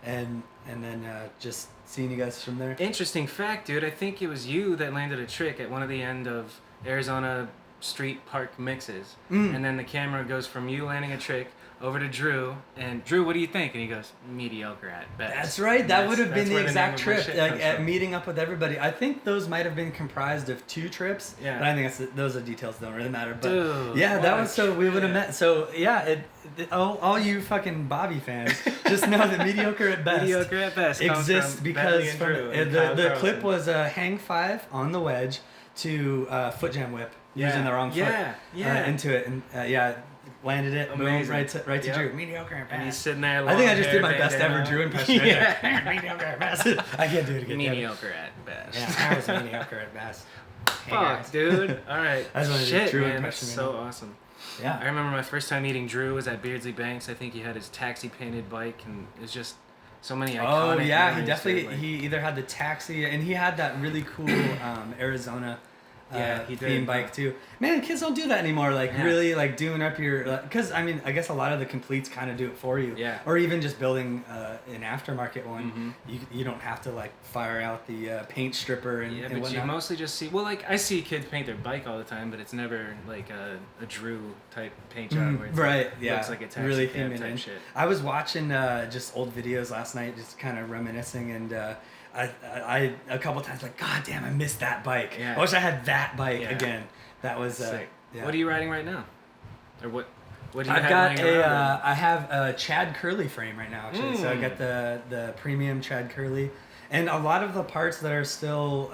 and then just seeing you guys from there. Interesting fact, dude. I think it was you that landed a trick at one of the end of Arizona Street Park mixes. And then the camera goes from you landing a trick over to Drew. And Drew, what do you think? And he goes, mediocre at best. That's right. That would have been the where name exact of my trip, shit like comes at from. meeting up with everybody. I think those might have been comprised of 2 trips. Yeah. But I think those are details that don't really matter. But Dude, yeah, that what was a so we would have trip. met. So yeah, all you fucking Bobby fans just know that mediocre at best. Mediocre at best comes exists from because Betley and from Drew and the Kyle clip Carlson. was a hang 5 on the wedge to foot jam whip using the wrong foot into it, and landed it. Amazing. Boom, right to Yep. Drew. Mediocre at best. And he's sitting there. I think I just long did my hair, best ever bandana. Drew impression. Right Yeah. there. Mediocre at best. I can't do it again. Mediocre at best. Yeah, I was mediocre at best. Hey, Fuck, guys. dude. All right. I just wanted to do Shit, Drew man. That's impression so right now. awesome. I Yeah. remember my first time meeting Drew was at Beardsley Banks. I think he had his taxi painted bike, and it was just so many iconic Oh yeah, he memories, definitely dude, like- he either had the taxi and he had that really cool Arizona he theme did. bike too. Man, kids don't do that anymore. Like Yeah. really like doing up your because I mean I guess a lot of the completes kind of do it for you. Yeah. Or even just building an aftermarket one. You don't have to like fire out the paint stripper and Yeah, and but whatnot. you mostly just see. Well, like I see kids paint their bike all the time, but it's never like a Drew type paint job where it's Right, like, yeah. looks like a taxi Really cab theme it type in. shit. I was watching just old videos last night, just kind of reminiscing, and I a couple times like, God damn, I missed that bike. Yeah. I wish I had that bike Yeah. again. That was Sick. yeah. What are you riding right now? Or what? What do you I've have got laying around? I have a Chad Curley frame right now actually. So I got the premium Chad Curley, and a lot of the parts that are still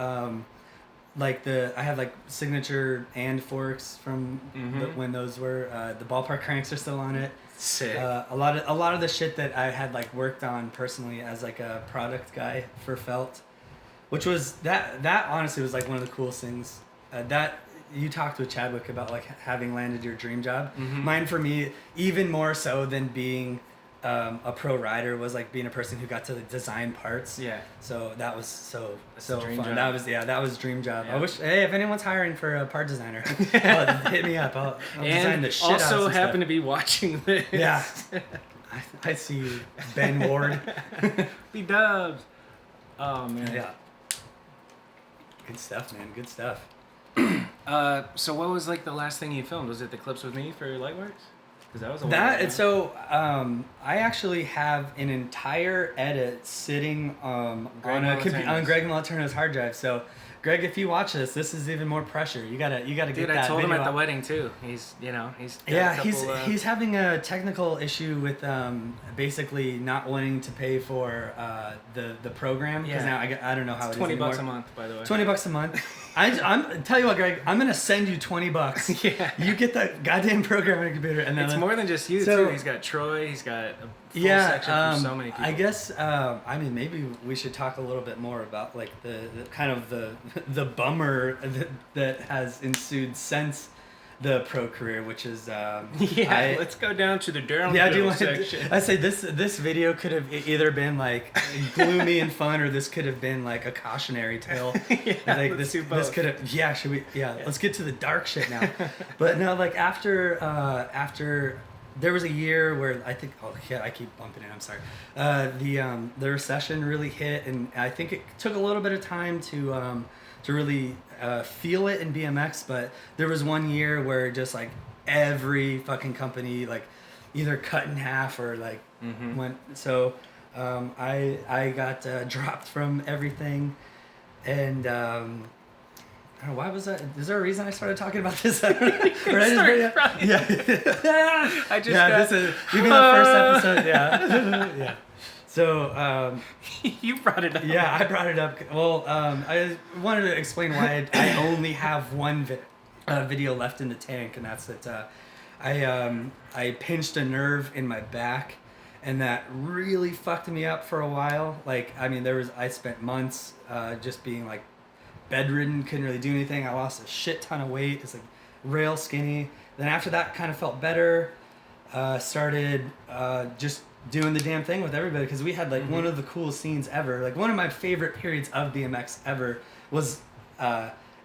like I have like signature and forks from when those were the ballpark cranks are still on it. Sick. A lot of the shit that I had like worked on personally as like a product guy for Felt, which was that honestly was like one of the coolest things that you talked with Chadwick about, like having landed your dream job. Mine for me, even more so than being a pro rider, was like being a person who got to design parts. Yeah. So that was so That's so the dream fun. job. That was dream job. Yeah. I wish if anyone's hiring for a part designer, hit me up. I'll design And the shit out of also some happen stuff. to be watching this. Yeah. I see you, Ben Ward. Be dubs. Oh man. Yeah. Good stuff, man. Good stuff. So what was like the last thing you filmed? Was it the clips with me for Lightworks? Because that was a while That ago. and so I actually have an entire edit sitting Greg on Greg Malaterno's hard drive. So, Greg, if you watch this, this is even more pressure. You gotta get Dude, that. I told him video at the out. wedding too. He's got Yeah, a couple, he's having a technical issue with basically not wanting to pay for the program because Yeah. now I don't know how it's it is $20 anymore. a month, by the way. $20 a month. I'm tell you what, Greg. I'm gonna send you $20. Yeah. You get that goddamn program on your computer, and then It's more than just you So- too. He's got Troy. He's got a full yeah. section for so many people. I guess I mean maybe we should talk a little bit more about like the kind of the bummer that has ensued since the pro career, which is yeah. Let's go down to the downhill yeah, I do want section. I say this video could have either been like gloomy and fun, or this could have been like a cautionary tale. Yeah, like let's do this both. could have should we let's get to the dark shit now. But no, like after there was a year where I think I keep bumping it, I'm sorry. The recession really hit, and I think it took a little bit of time to really feel it in BMX, but there was one year where just like every fucking company like either cut in half or like went. So I got dropped from everything, and I don't know, why was that? Is there a reason I started talking about this? Started crying. Yeah. I just Yeah, got, this is you mean the first episode? Yeah. Yeah. So you brought it up. yeah, I brought it up. Well, I wanted to explain why I only have one video left in the tank, and that's that I pinched a nerve in my back, and that really fucked me up for a while. Like, I mean, I spent months just being like bedridden, couldn't really do anything. I lost a shit ton of weight. It's like rail skinny. Then after that, kind of felt better. Started just doing the damn thing with everybody, because we had like one of the coolest scenes ever. Like one of my favorite periods of BMX ever was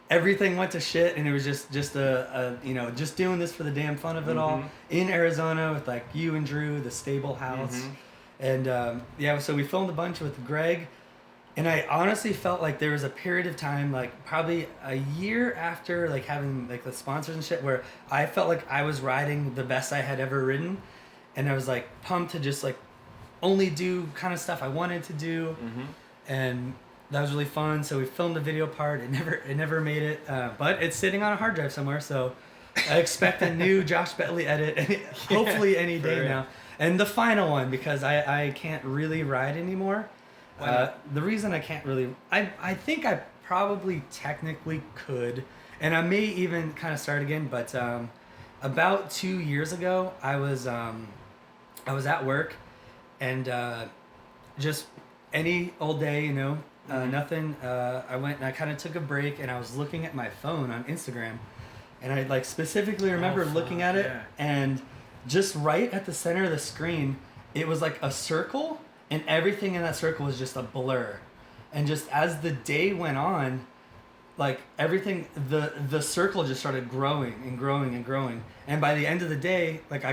everything went to shit, and it was just a just doing this for the damn fun of it all in Arizona with like you and Drew, the stable house, and so we filmed a bunch with Greg. And I honestly felt like there was a period of time, like probably a year after like having like the sponsors and shit, where I felt like I was riding the best I had ever ridden. And I was like pumped to just like only do kind of stuff I wanted to do. And that was really fun. So we filmed the video part. It never made it, but it's sitting on a hard drive somewhere. So I expect a new Josh Betley edit hopefully any day now. And the final one, because I can't really ride anymore. The reason I can't really, I think I probably technically could, and I may even kind of start again, but about 2 years ago, I was at work, and just any old day, nothing. I went and I kind of took a break, and I was looking at my phone on Instagram, and I like specifically remember looking at it, and just right at the center of the screen, it was like a circle. And everything in that circle was just a blur. And just as the day went on, like everything, the circle just started growing and growing and growing. And by the end of the day, like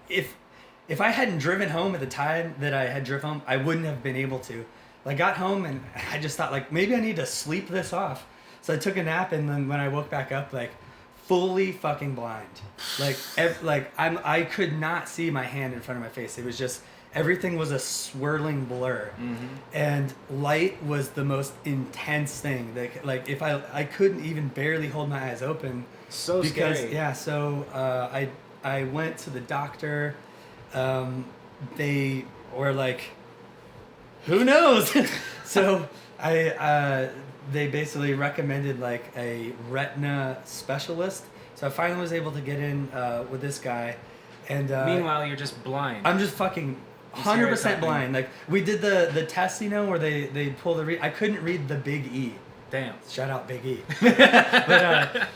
if I hadn't driven home at the time that I had driven home, I wouldn't have been able to. I got home and I just thought like, maybe I need to sleep this off. So I took a nap, and then when I woke back up, like fully fucking blind. I could not see my hand in front of my face. It was just, everything was a swirling blur, and light was the most intense thing. Like if I couldn't even barely hold my eyes open. So scary. Yeah. So I went to the doctor. They were like, who knows? So they basically recommended like a retina specialist. So I finally was able to get in with this guy. And meanwhile, you're just blind. I'm just fucking 100% blind. Like we did the test, where they pull the I couldn't read the big E. Damn. Shout out Big E. But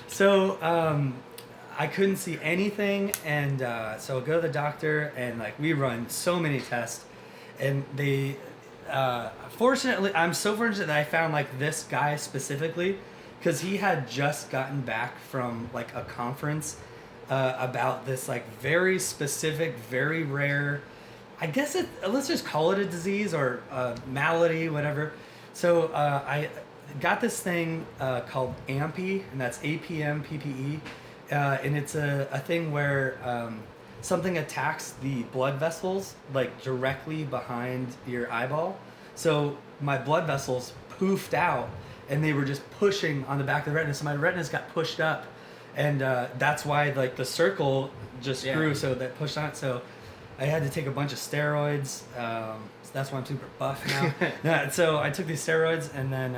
I couldn't see anything, and so I go to the doctor, and like we run so many tests, and they fortunately, I'm so fortunate that I found like this guy specifically, because he had just gotten back from like a conference about this like very specific, very rare, I guess let's just call it a disease or a malady, whatever. So I got this thing called AMPE, and that's APM-PPE, and it's a thing where something attacks the blood vessels like directly behind your eyeball. So my blood vessels poofed out, and they were just pushing on the back of the retina. So my retinas got pushed up, and that's why like the circle just grew. So that pushed on it. So I had to take a bunch of steroids. So that's why I'm super buff now. Yeah, so I took these steroids, and then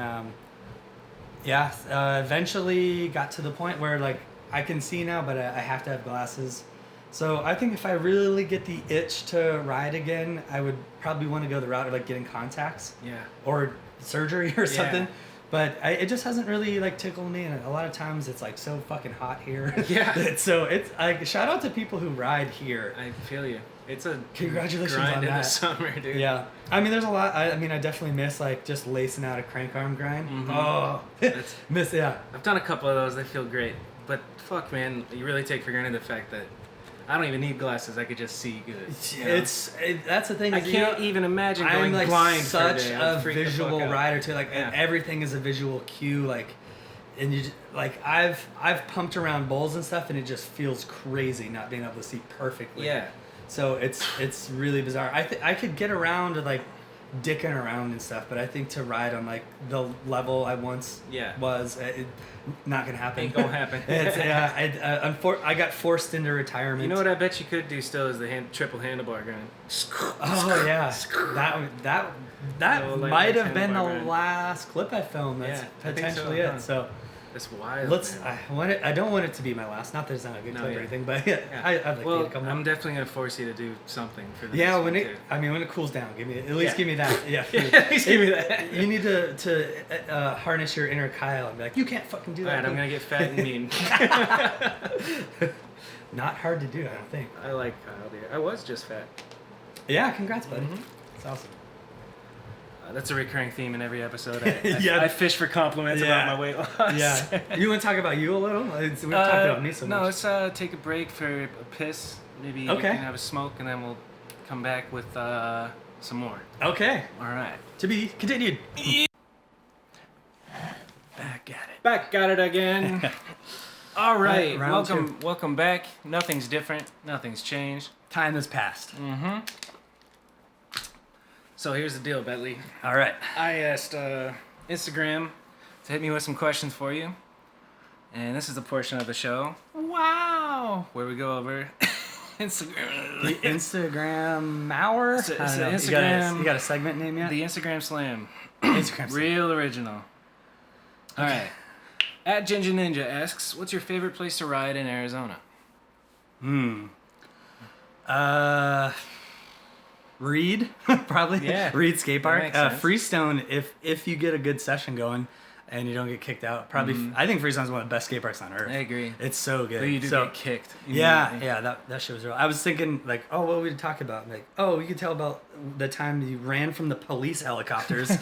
eventually got to the point where like I can see now, but I have to have glasses. So I think if I really get the itch to ride again, I would probably want to go the route of like getting contacts. Yeah. Or surgery or something. But it just hasn't really like tickled me, and a lot of times it's like so fucking hot here. Yeah. So it's like shout out to people who ride here. I feel you. It's a congratulations grind on in that. the summer, dude. Yeah. I mean, there's a lot. I mean, I definitely miss like just lacing out a crank arm grind. Mm-hmm. Oh, miss I've done a couple of those. They feel great. But fuck, man, you really take for granted the fact that I don't even need glasses. I could just see good. You know? That's the thing. I can't even imagine going I'm like blind such for a day. a visual rider too. Like everything is a visual cue. Like, and you like I've pumped around bowls and stuff, and it just feels crazy not being able to see perfectly. Yeah. So it's really bizarre. I could get around to like dicking around and stuff, but I think to ride on like the level I once was, not gonna happen. Ain't gonna happen. I got forced into retirement. You know what I bet you could do still is the triple handlebar grind. Oh yeah, that might have been the last clip I filmed. That's potentially it. So that's wild. I don't want it to be my last. Not that it's not a good clip or anything, but I'd like to come. I'm definitely gonna force you to do something for the next when it cools down, give me at least give me that. Yeah, at least give me that. You need to harness your inner Kyle and be like, you can't fucking do that. Alright, I'm gonna get fat and mean. Not hard to do, I don't think. I like Kyle, dude. I was just fat. Yeah, congrats, buddy. Mm-hmm. That's awesome. That's a recurring theme in every episode. I fish for compliments about my weight loss. Yeah. You want to talk about you a little? We've talked about me so much. No, let's take a break for a piss. Maybe we can have a smoke, and then we'll come back with some more. Okay. All right. To be continued. Back at it again. All right. Welcome back. Nothing's different. Nothing's changed. Time has passed. Mm-hmm. So here's the deal, Betley. All right. I asked Instagram to hit me with some questions for you. And this is the portion of the show. Wow. Where we go over Instagram. The Instagram hour? It's Instagram. You got a segment name yet? The Instagram Slam. Instagram Slam. Real original. All right. At Ginger Ninja asks, what's your favorite place to ride in Arizona? Reed, probably. Yeah. Reed Skate Park. Sense. Freestone, if you get a good session going and you don't get kicked out, probably. I think Freestone's one of the best skate parks on earth. I agree. It's so good. But you do get kicked. Yeah, that shit was real. I was thinking, like, oh, what would we talk about? Like, oh, you could tell about the time you ran from the police helicopters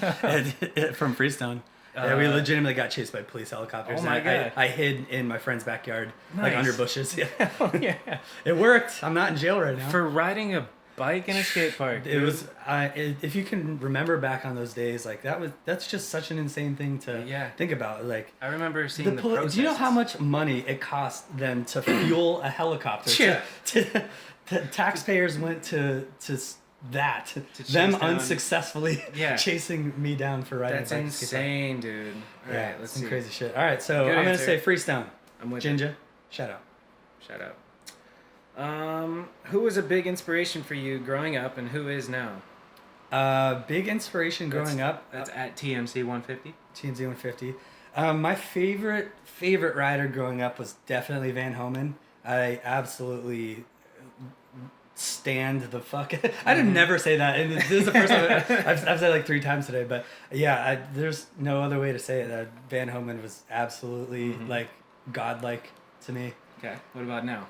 from Freestone. Yeah, we legitimately got chased by police helicopters. Oh my God. I hid in my friend's backyard, Nice. like under bushes. Yeah. Oh, yeah. It worked. I'm not in jail right now. For riding a bike in a skate park. It was. If you can remember back on those days, like that's just such an insane thing to think about. Like I remember seeing the protests. Do you know how much money it cost them to fuel a helicopter? Yeah. Taxpayers went to them unsuccessfully chasing me down for riding. That's insane, dude. All right, let's see. Crazy shit. All right, so I'm gonna say Freestone. I'm with Ginger. Shout out. Who was a big inspiration for you growing up, and who is now? Big inspiration growing up. That's at TMC 150. TMC 150. My favorite rider growing up was definitely Van Homan. I absolutely stand the fuck. I didn't never say that, and this is the first time I've said it like 3 times today. But yeah, there's no other way to say it. Van Homan was absolutely like godlike to me. Okay, what about now?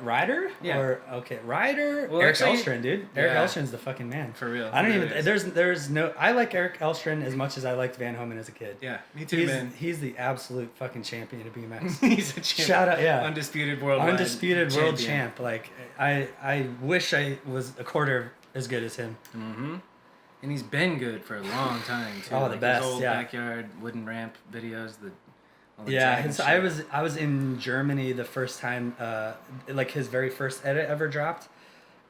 Ryder? Yeah. Ryder. Well, Eric actually, Elstrand, dude. Eric Elstrand's the fucking man. For real. I don't even. There's no. I like Eric Elstrand as much as I liked Van Homan as a kid. Yeah, me too, man. He's the absolute fucking champion of BMX. He's a champion. Shout out, yeah. Undisputed world champ. Like I wish I was a quarter as good as him. Mm-hmm. And he's been good for a long time too. Oh, the best. His old backyard wooden ramp videos. Yeah, so I was in Germany the first time, like his very first edit ever dropped,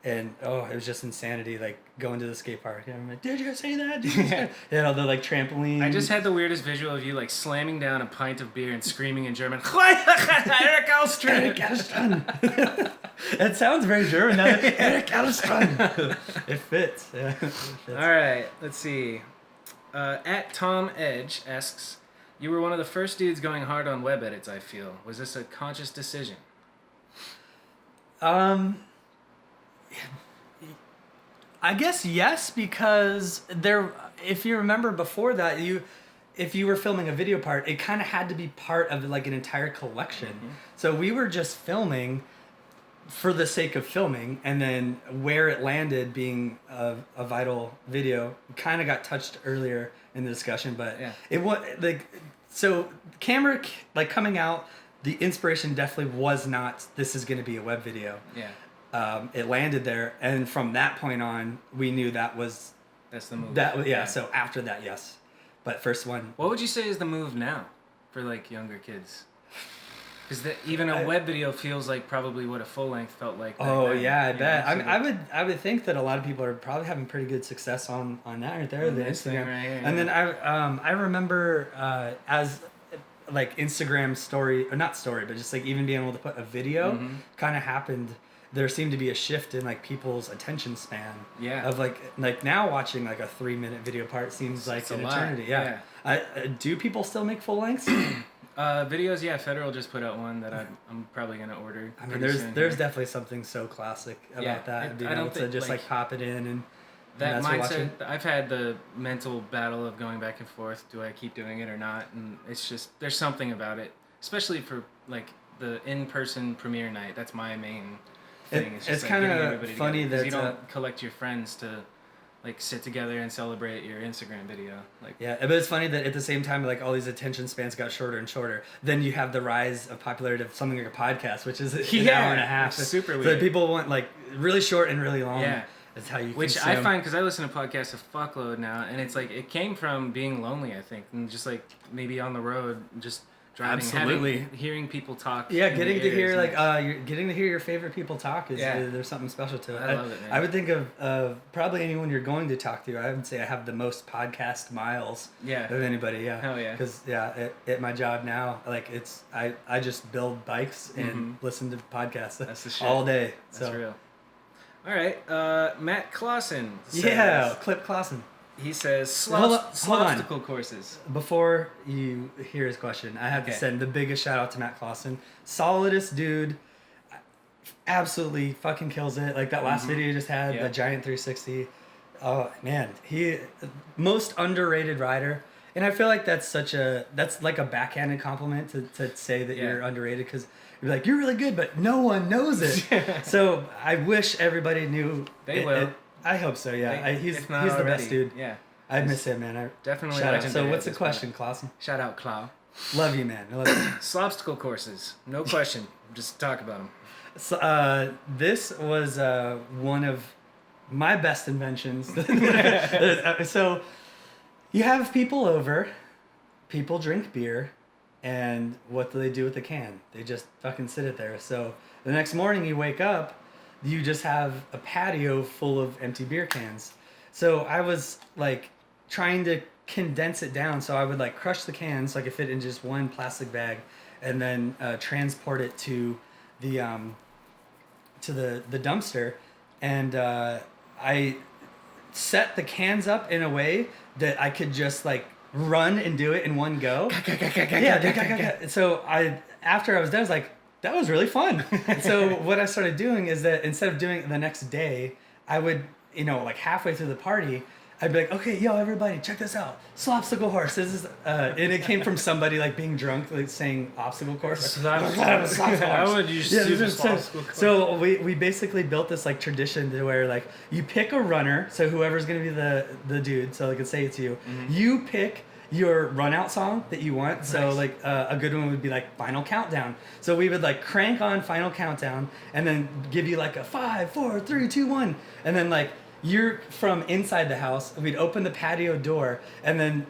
and it was just insanity. Like going to the skate park, and I'm like, did you say that? Did you say that? The like trampoline. I just had the weirdest visual of you like slamming down a pint of beer and screaming in German, Eric Alström. Eric Alström. That sounds very German. Eric Alström. It fits. Yeah, it fits. All right, let's see. At Tom Edge asks, you were one of the first dudes going hard on web edits, I feel. Was this a conscious decision? I guess yes, because if you remember before that, if you were filming a video part, it kind of had to be part of like an entire collection. Mm-hmm. So we were just filming for the sake of filming, and then where it landed being a vital video kind of got touched earlier in the discussion, but it was like, so camera like coming out, the inspiration definitely was not, this is going to be a web video. It landed there, and from that point on, we knew that's the move. So after that, yes, but first one. What would you say is the move now for like younger kids? Because even a web video feels like probably what a full length felt like. I bet. I would think that a lot of people are probably having pretty good success on that right there, the Instagram. Right here, and then I remember as like Instagram story, or not story, but just like even being able to put a video kind of happened. There seemed to be a shift in like people's attention span. Yeah. Of like now watching like a 3-minute video part seems like an eternity. Yeah. Do people still make full lengths? Videos, Federal just put out one that I'm probably gonna order. I mean, there's definitely something so classic about that. Being able to just like pop it in and that mindset. I've had the mental battle of going back and forth. Do I keep doing it or not? And it's just there's something about it, especially for like the in-person premiere night. That's my main thing. It's kind of funny that you don't collect your friends to like sit together and celebrate your Instagram video. But it's funny that at the same time, like all these attention spans got shorter and shorter. Then you have the rise of popularity of something like a podcast, which is an hour and a half. It's super weird. So people want like really short and really long. Yeah. That's how you consume. I find, because I listen to podcasts a fuckload now, and it's like it came from being lonely, I think, and just like maybe on the road, just driving, hearing people talk. Yeah, getting to hear you're getting to hear your favorite people talk is there's something special to it. I love it, man. I would think of probably anyone you're going to talk to. I would say I have the most podcast miles of anybody. Yeah. Hell yeah. Because at my job now, like I just build bikes and listen to podcasts. That's the shit. All day. That's real. All right, Matt Clausen says, Clip Clausen. He says, obstacle courses. Before you hear his question, I have to send the biggest shout out to Matt Clausen. Solidest dude. Absolutely fucking kills it. Like that last video you just had, the Giant 360. Oh, man. He most underrated rider. And I feel like that's like a backhanded compliment to say that you're underrated, because you're like, you're really good, but no one knows it. So I wish everybody knew. They will. I hope so, yeah. He's the best dude. Yeah. I miss him, man. Definitely shout out. So what's the question, Clausen? Shout out, Clau. Love you, man. I love you. Slopsticle courses. No question. Just talk about them. So, this was one of my best inventions. So you have people over, people drink beer, and what do they do with the can? They just fucking sit it there. So the next morning you wake up, you just have a patio full of empty beer cans. So I was like trying to condense it down, so I would like crush the cans so I could fit in just one plastic bag, and then transport it to the dumpster, and I set the cans up in a way that I could just like run and do it in one go. So after I was done, I was like, that was really fun. So what I started doing is that instead of doing it the next day, I would, like halfway through the party, I'd be like, okay, yo, everybody, check this out. Slopsticle horse. This is, and it came from somebody like being drunk, like saying obstacle course. I would use slopsticle course. So we basically built this like tradition to where like you pick a runner, so whoever's gonna be the dude, so like say it's you. You pick your run out song that you want. So nice. Like a good one would be like Final Countdown. So we would like crank on Final Countdown and then give you like a 5, 4, 3, 2, 1, and then like you're from inside the house. We'd open the patio door, and then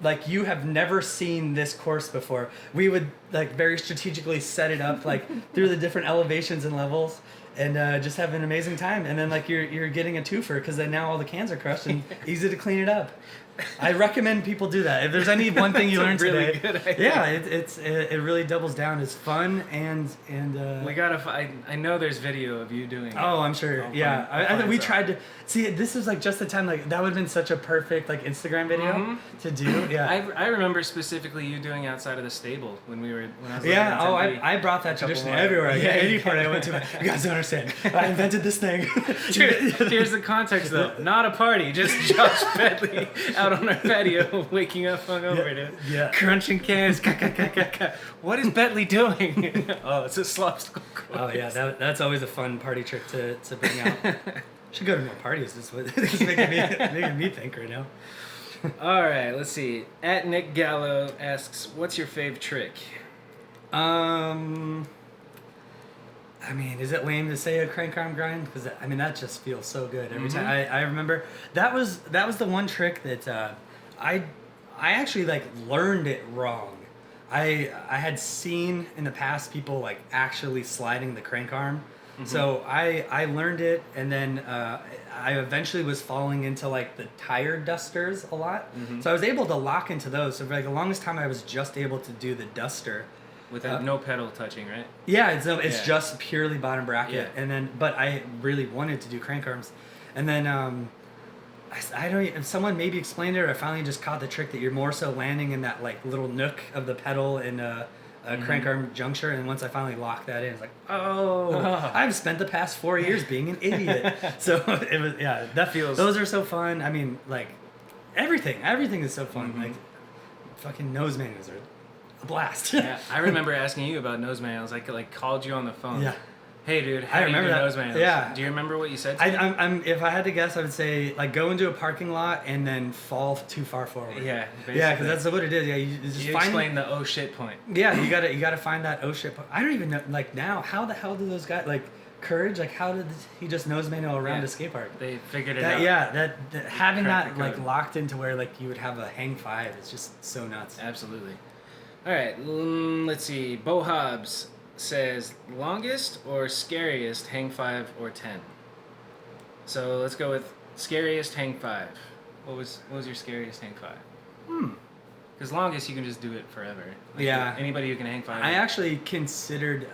like you have never seen this course before. We would like very strategically set it up like through the different elevations and levels, and just have an amazing time. And then like you're getting a twofer because then now all the cans are crushed and easy to clean it up. I recommend people do that. If there's any one thing you learned really today, good idea. yeah, it really doubles down. It's fun and we gotta. I know there's video of you doing it. oh, I'm sure. Yeah, I think we tried to see. This is like just the time. Like that would have been such a perfect like Instagram video to do. Yeah, I remember specifically you doing outside of the stable when I was yeah. Oh, living in Tempe. I brought that tradition more. everywhere. Yeah, Any party I went to, you guys don't understand. I invented this thing. Here's the context though. Not a party, just Josh Betley out on our patio, waking up hungover, dude. Yeah. Crunching cans. What is Betley doing? Oh, it's a slopsicle course. Oh yeah, that's always a fun party trick to bring out. Should go to more parties. This is what it's making me think right now. All right, let's see. At Nick Gallo asks, "What's your fave trick?" I mean, is it lame to say a crank arm grind? Because I mean, that just feels so good every time. I remember that was the one trick that I actually like learned it wrong. I had seen in the past people like actually sliding the crank arm. So I learned it, and then I eventually was falling into like the tire dusters a lot. So I was able to lock into those. So for like the longest time, I was just able to do the duster. Without no pedal touching, right? Yeah, it's just purely bottom bracket, Yeah. and then but I really wanted to do crank arms, and then I don't. If someone maybe explained it, or I finally just caught the trick that you're more so landing in that like little nook of the pedal in a crank arm juncture, and once I finally locked that in, it's like, I've spent the past 4 years being an idiot. So it was that feels. Those are so fun. I mean, like everything is so fun. Like fucking nose manuals are a blast. Yeah, I remember asking you about nose manuals. I like called you on the phone. Yeah. Hey, dude, how do you do nose manuals? Yeah. Do you remember what you said to me? I'm if I had to guess, I would say like go into a parking lot and then fall too far forward. Yeah. Basically. Yeah, because that's what it is. Yeah, you just you find. explain the oh shit point. Yeah, you gotta find that oh shit point. I don't even know like now how the hell do those guys like Courage like how did he just nose manual around a skate park? They figured it That, out. yeah, that having Cracked that the like code. locked into where like you would have a hang five is just so nuts. Absolutely. All right, let's see. Bo Hobbs says longest or scariest hang 5 or 10. So let's go with scariest hang 5. What was your scariest hang 5? Because longest you can just do it forever. Like, Yeah. Anybody who can hang 5. I actually considered.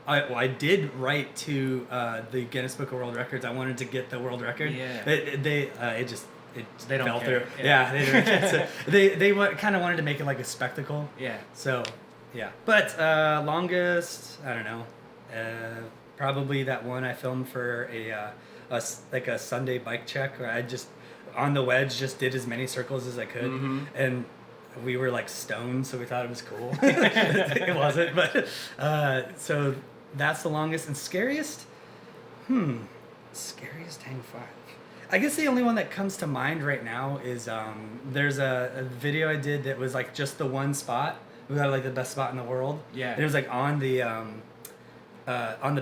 I did write to the Guinness Book of World Records. I wanted to get the world record. Yeah. They don't fell care. through. Yeah. Yeah, they didn't. So they kind of wanted to make it like a spectacle. Yeah. So, yeah. But longest, I don't know. Probably that one I filmed for a Sunday bike check where I just on the wedge just did as many circles as I could, and we were like stoned, so we thought it was cool. It wasn't, but so that's the longest and scariest. Scariest hang 5. I guess the only one that comes to mind right now is there's a video I did that was like just the one spot. We got like the best spot in the world. Yeah. And it was like on the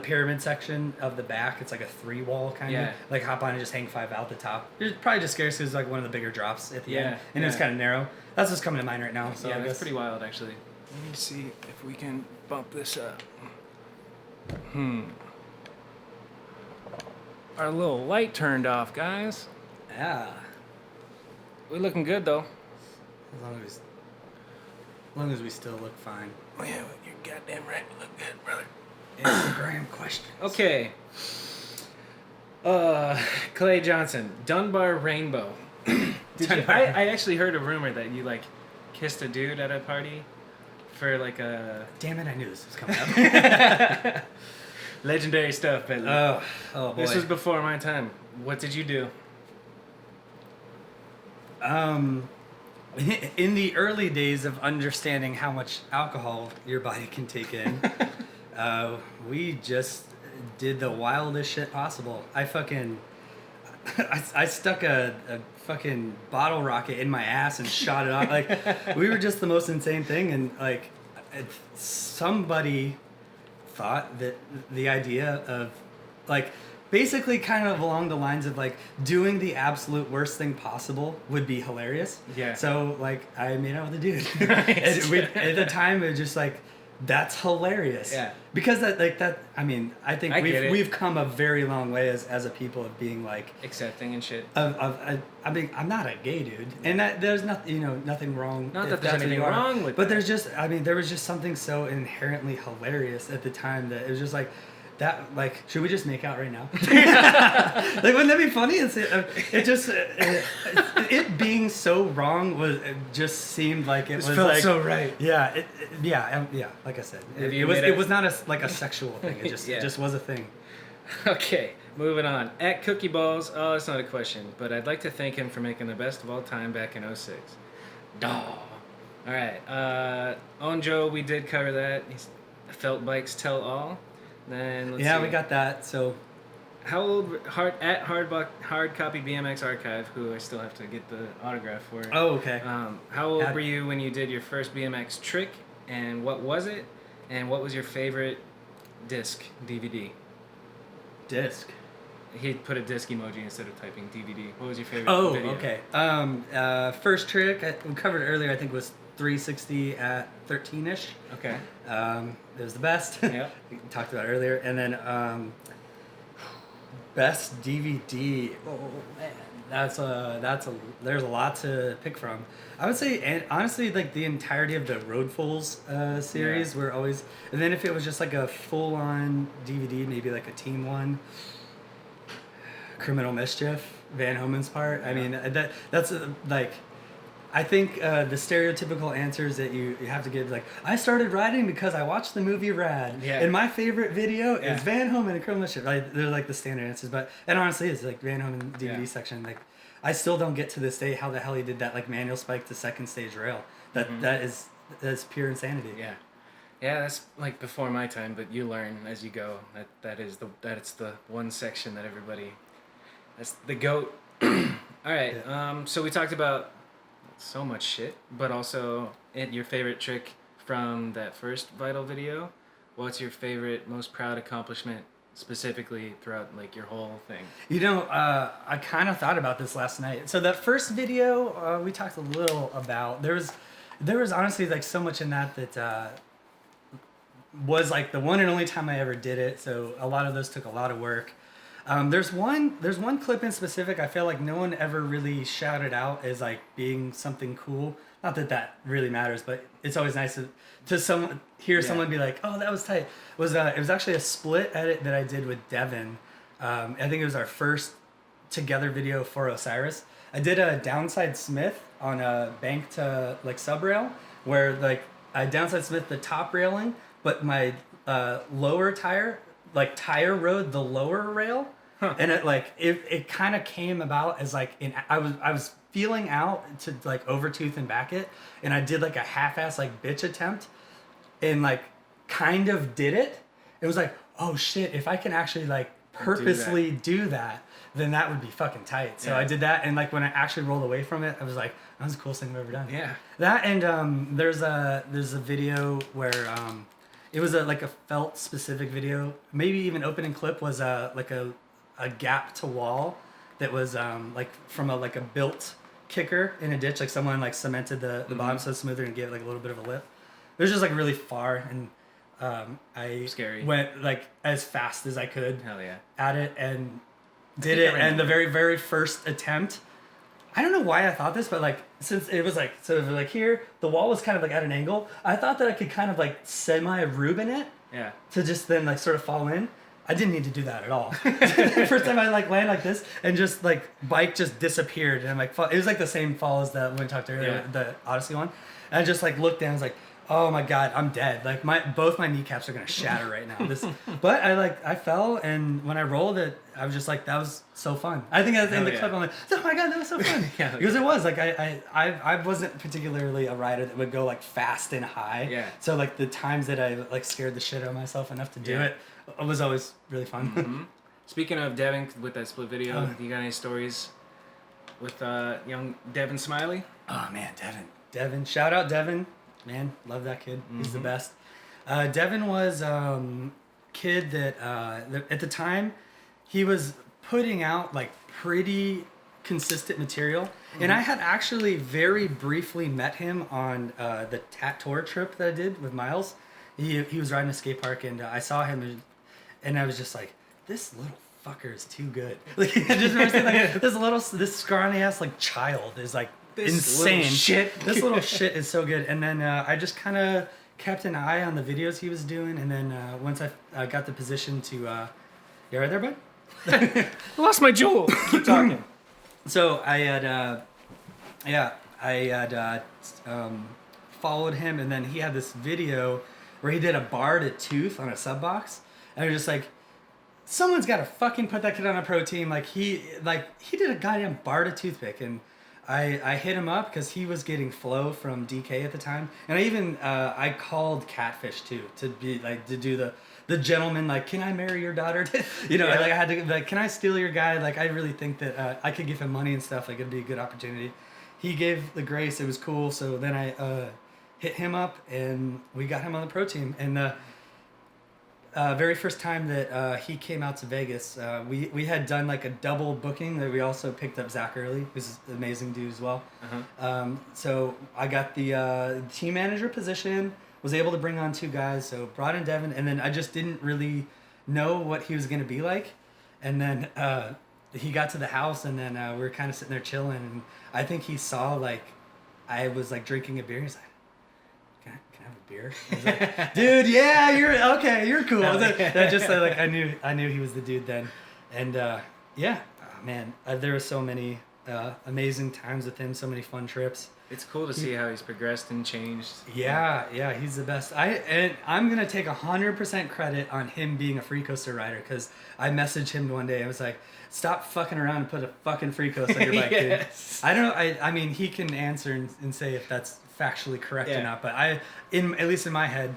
pyramid section of the back. It's like a 3 wall kind of. Like hop on and just hang 5 out the top. It's probably just scary because it's like one of the bigger drops at the end. And it was kind of narrow. That's what's coming to mind right now. So yeah, I that's guess. pretty wild actually. Let me see if we can bump this up. Our little light turned off, guys. Yeah. We're looking good though. As long as we still look fine. Oh yeah, you're goddamn right. We look good, brother. Instagram question. Okay. Clay Johnson, Dunbar Rainbow. I actually heard a rumor that you like kissed a dude at a party for like a. Damn it! I knew this was coming up. Legendary stuff, Bentley. Oh boy. This was before my time. What did you do? In the early days of understanding how much alcohol your body can take in, we just did the wildest shit possible. I stuck a fucking bottle rocket in my ass and shot it off. Like, we were just the most insane thing. And like, somebody thought that the idea of like basically kind of along the lines of like doing the absolute worst thing possible would be hilarious. Yeah. So like I made out with a dude. Nice. At the time it was just like that's hilarious. Yeah. Because that I mean I think I get it. we've come a very long way as a people of being like Accepting and shit. I mean I'm not a gay dude and that there's nothing nothing wrong. Not if that there's that's what anything you are. wrong with but that. there's just I mean there was just something so inherently hilarious at the time that it was just like. That like should we just make out right now? Like wouldn't that be funny? It just it being so wrong was it just seemed like it was felt like so right. Yeah, yeah. Like I said, it was not like a sexual thing. It just was a thing. Okay, moving on. At Cookie Balls, oh, it's not a question, but I'd like to thank him for making the best of all time back in 06. Daw. All right. On Joe, we did cover that. He's Felt Bikes Tell All. Then let's see. We got that. So, how old hard copy BMX Archive, who I still have to get the autograph for. oh okay. How old were you when you did your first BMX trick, and what was it, and what was your favorite disc DVD? Disc. He put a disc emoji instead of typing DVD. What was your favorite? Oh, video? okay. First trick we covered earlier. I think was 360 at 13ish. Okay. It was the best. Yep. We talked about it earlier, and then best DVD. Oh man, there's a lot to pick from. I would say, and honestly, like the entirety of the Road Fools series were always. And then if it was just like a full-on DVD, maybe like a team one. Criminal Mischief, Van Homan's part. I mean, that's like. I think the stereotypical answers that you have to give, like, I started riding because I watched the movie Rad. Yeah. And my favorite video is Van Homan and Criminal Mischief. Like, they're like the standard answers. And honestly, it's like Van Homan DVD section. Like, I still don't get to this day how the hell he did that, like, manual spike to second stage rail. That's pure insanity. Yeah. Yeah, that's like before my time, but you learn as you go. It's the one section that everybody. That's the GOAT. All right. Yeah. So we talked about so much shit, but also your favorite trick from that first Vital video. What's your favorite, most proud accomplishment specifically throughout like your whole thing? You know, I kind of thought about this last night. So that first video we talked a little about. There was honestly like so much in that was like the one and only time I ever did it. So a lot of those took a lot of work. There's one clip in specific I feel like no one ever really shouted out as like being something cool. Not that really matters, but it's always nice to hear someone be like, "Oh, that was tight." It was actually a split edit that I did with Devin. I think it was our first together video for Osiris. I did a downside Smith on a bank to like sub rail where like I downside Smith the top railing, but my lower tire rode the lower rail. Huh. And it kind of came about as like I was feeling out to like overtooth and back it, and I did like a half-ass like bitch attempt, and like kind of did it. It was like, oh shit, if I can actually like purposely do that, then that would be fucking tight. So I did that, and like when I actually rolled away from it, I was like, that was the coolest thing I've ever done. Yeah. That and there's a video where it was like a felt specific video. Maybe even opening clip was like a gap to wall that was like from a built kicker in a ditch. Like someone like cemented the bottom so smoother and gave it like a little bit of a lip. It was just like really far, and I went like as fast as I could. Hell yeah. At it and did it. And the very, very first attempt, I don't know why I thought this, but like since it was like here, the wall was kind of like at an angle. I thought that I could kind of like semi-Reuben it. Yeah. To just then like sort of fall in. I didn't need to do that at all. The first time I like land like this and just like bike just disappeared, and I'm like it was like the same fall as the when we talked earlier, the Odyssey one. And I just like looked down, I was like, oh my god, I'm dead. Like both my kneecaps are gonna shatter right now. But I fell, and when I rolled it, I was just like, that was so fun. I think in the clip I'm like, oh my god, that was so fun. Because it was like I wasn't particularly a rider that would go like fast and high. Yeah. So like the times that I like scared the shit out of myself enough to do it was always really fun. Mm-hmm. Speaking of Devin with that split video, you got any stories with young Devin Smiley? Oh man, Devin, shout out Devin. Man, love that kid. He's the best. Devin was kid that at the time he was putting out like pretty consistent material. And I had actually very briefly met him on the Tat Tour trip that I did with Miles. He was riding a skate park, and I saw him, and I was just like, this little fucker is too good. Like, I just remember saying, like, this scrawny ass like child is like This insane little shit. This little shit is so good. And then I just kind of kept an eye on the videos he was doing, and then once I got the position to, you right there, bud? I lost my jewel. Keep talking. So I had followed him, and then he had this video where he did a bar to tooth on a sub box, and I was just like, someone's got to fucking put that kid on a pro team. Like he did a goddamn bar to toothpick, and I hit him up because he was getting flow from DK at the time, and I even I called Catfish too to be like to do the gentleman, like, can I marry your daughter? Like I had to, like, can I steal your guy? Like, I really think that I could give him money and stuff. Like, it'd be a good opportunity. He gave the grace. It was cool. So then I hit him up, and we got him on the pro team. And the very first time that he came out to Vegas, we had done like a double booking. That we also picked up Zach Early, who's an amazing dude as well. So I got the team manager position. Was able to bring on 2 guys, so brought in Devin, and then I just didn't really know what he was going to be like. And then he got to the house, and then we were kind of sitting there chilling, and I think he saw, like, I was, like, drinking a beer. He's like, can I have a beer? I was like, dude, yeah, you're cool. That just, like, I knew he was the dude then. And, yeah, man, there were so many amazing times with him, so many fun trips. It's cool to see how he's progressed and changed. Yeah, he's the best. I'm gonna take 100% credit on him being a free coaster rider, because I messaged him one day. I was like, "Stop fucking around and put a fucking free coaster on your bike, Yes. dude." I don't know. I mean, he can answer and say if that's factually correct or not. But at least in my head,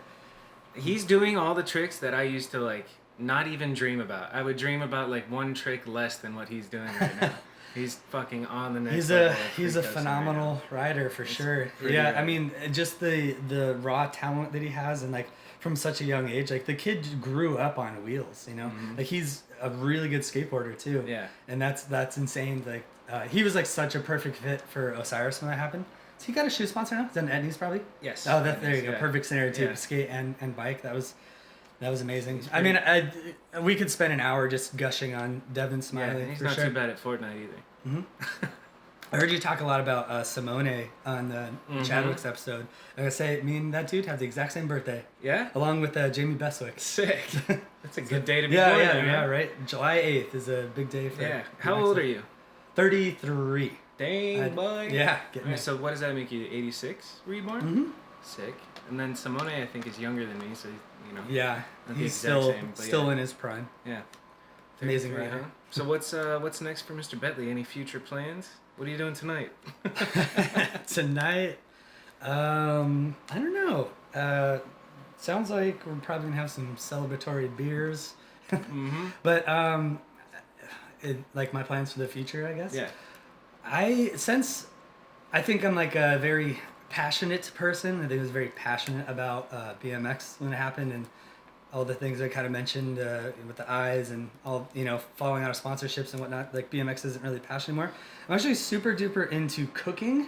he's doing all the tricks that I used to like not even dream about. I would dream about like one trick less than what he's doing right now. He's fucking on the next level. He's a phenomenal rider for sure. Yeah, rad. I mean, just the raw talent that he has, and like from such a young age, like the kid grew up on wheels, you know. Like he's a really good skateboarder too. Yeah. And that's insane. Like he was like such a perfect fit for Osiris when that happened. So he got a shoe sponsor now. Is that Etnies probably? Yes. Oh, there you go. Yeah. Perfect scenario too. Yeah. Skate and bike. That was amazing. I mean, we could spend an hour just gushing on Devin Smiley. Yeah, he's for not sure. too bad at Fortnite either. I heard you talk a lot about Simone on the Chadwick's episode. I'm gonna say, me and that dude have the exact same birthday, Yeah? along with Jamie Bestwick. Sick. That's a good day to be Yeah, born yeah, there, yeah, man. right. July 8th is a big day for. Yeah. How old are you? 33. Dang, boy. Yeah, getting Right, there. so what does that make you? 86 were you born? Sick. And then Simone, I think, is younger than me, so, you know. Yeah, Not the he's exact still same, but still yeah. in his prime. Yeah. Amazing 33, rider. huh? So what's next for Mr. Betley? Any future plans? What are you doing tonight? Tonight, I don't know. Sounds like we're probably gonna have some celebratory beers. But like my plans for the future, I guess. Yeah. I think I'm like a very passionate person. I think I was very passionate about BMX when it happened, and all the things I kind of mentioned with the eyes and all, falling out of sponsorships and whatnot. Like BMX isn't really passionate anymore. I'm actually super duper into cooking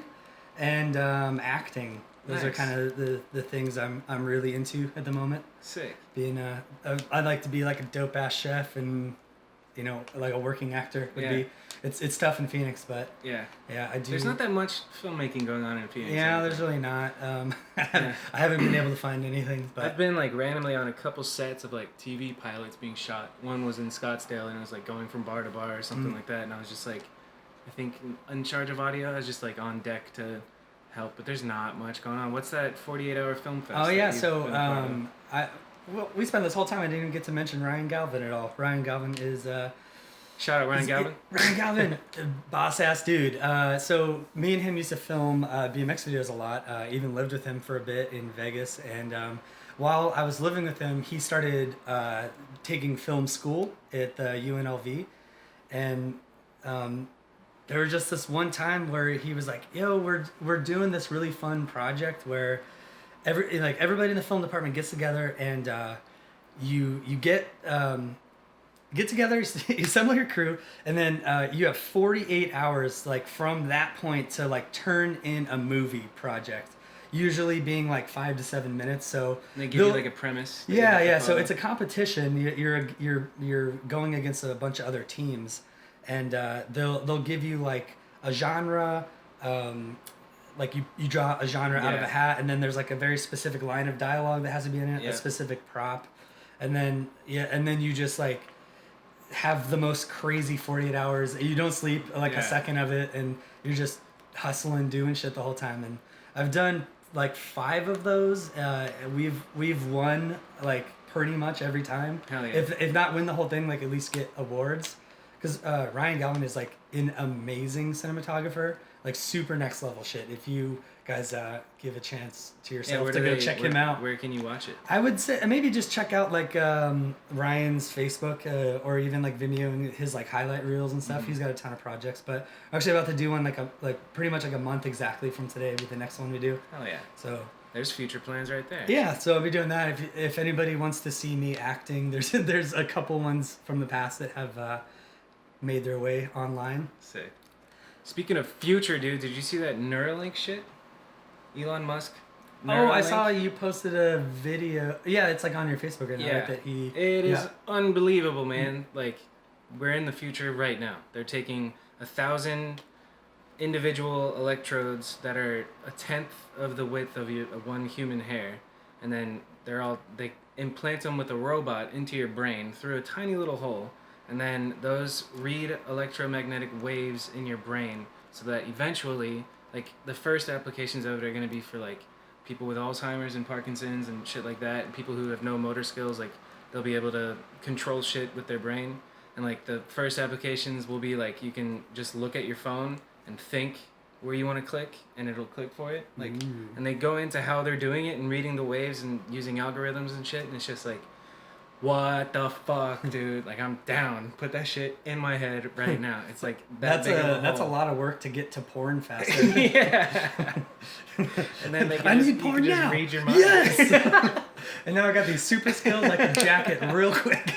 and acting. Those are Nice. kind of the things I'm really into at the moment. Sick. Being I'd like to be like a dope ass chef, and like a working actor would Yeah. be. It's tough in Phoenix, but Yeah. yeah, I do. There's not that much filmmaking going on in Phoenix. Yeah, I there's think. really not. Yeah. I haven't been able to find anything, I've but been like randomly on a couple sets of like TV pilots being shot. One was in Scottsdale, and it was like going from bar to bar or something like that. And I was just like, I think in charge of audio. I was just like on deck to help, but there's not much going on. What's that 48-hour film fest? oh that yeah. you've So been a part of? we spent this whole time. I didn't even get to mention Ryan Galvin at all. Ryan Galvin is Shout out Ryan Galvin. Ryan Galvin, boss ass dude. So me and him used to film BMX videos a lot. Even lived with him for a bit in Vegas, and while I was living with him, he started taking film school at the UNLV, and there was just this one time where he was like, "Yo, we're doing this really fun project where everybody in the film department gets together, and you get get together, you assemble your crew, and then you have 48 hours like from that point to like turn in a movie project. Usually being like 5 to 7 minutes. So and they give you like a premise. Yeah. So it's a competition. You're going against a bunch of other teams, and they'll give you like a genre. Like you draw a genre out of a hat, and then there's like a very specific line of dialogue that has to be in it, a specific prop, and then you just like have the most crazy 48 hours. You don't sleep like a second of it, and you're just hustling, doing shit the whole time. And I've done like 5 of those. We've won like pretty much every time. Hell yeah. If not win the whole thing, like at least get awards. Because Ryan Galvin is like an amazing cinematographer, like super next level shit. If you guys give a chance to yourself to go check him out. Where can you watch it? I would say maybe just check out like Ryan's Facebook or even like Vimeo and his like highlight reels and stuff. Mm-hmm. He's got a ton of projects, but I'm actually about to do one like pretty much like a month exactly from today with the next one we do. Oh yeah. So there's future plans right there. Yeah, so I'll be doing that. If anybody wants to see me acting, there's a couple ones from the past that have made their way online. Sick. Speaking of future, dude, did you see that Neuralink shit? Elon Musk. Neuralink? Oh, I saw you posted a video. Yeah, it's like on your Facebook right now. Yeah, right, that it is unbelievable, man. Like, we're in the future right now. They're taking 1,000 individual electrodes that are 1/10 of the width of one human hair, and then they implant them with a robot into your brain through a tiny little hole. And then those read electromagnetic waves in your brain so that eventually, like, the first applications of it are going to be for, like, people with Alzheimer's and Parkinson's and shit like that, and people who have no motor skills, like, they'll be able to control shit with their brain. And, like, the first applications will be, like, you can just look at your phone and think where you want to click, and it'll click for it. Like, and they go into how they're doing it and reading the waves and using algorithms and shit, and it's just, like, what the fuck, dude? Like, I'm down. Put that shit in my head right now. It's like that's a lot of work to get to porn faster. Yeah. And then they can porn you can now. Just read your mind. Yes. And now I got these super skills. I can jack it real quick.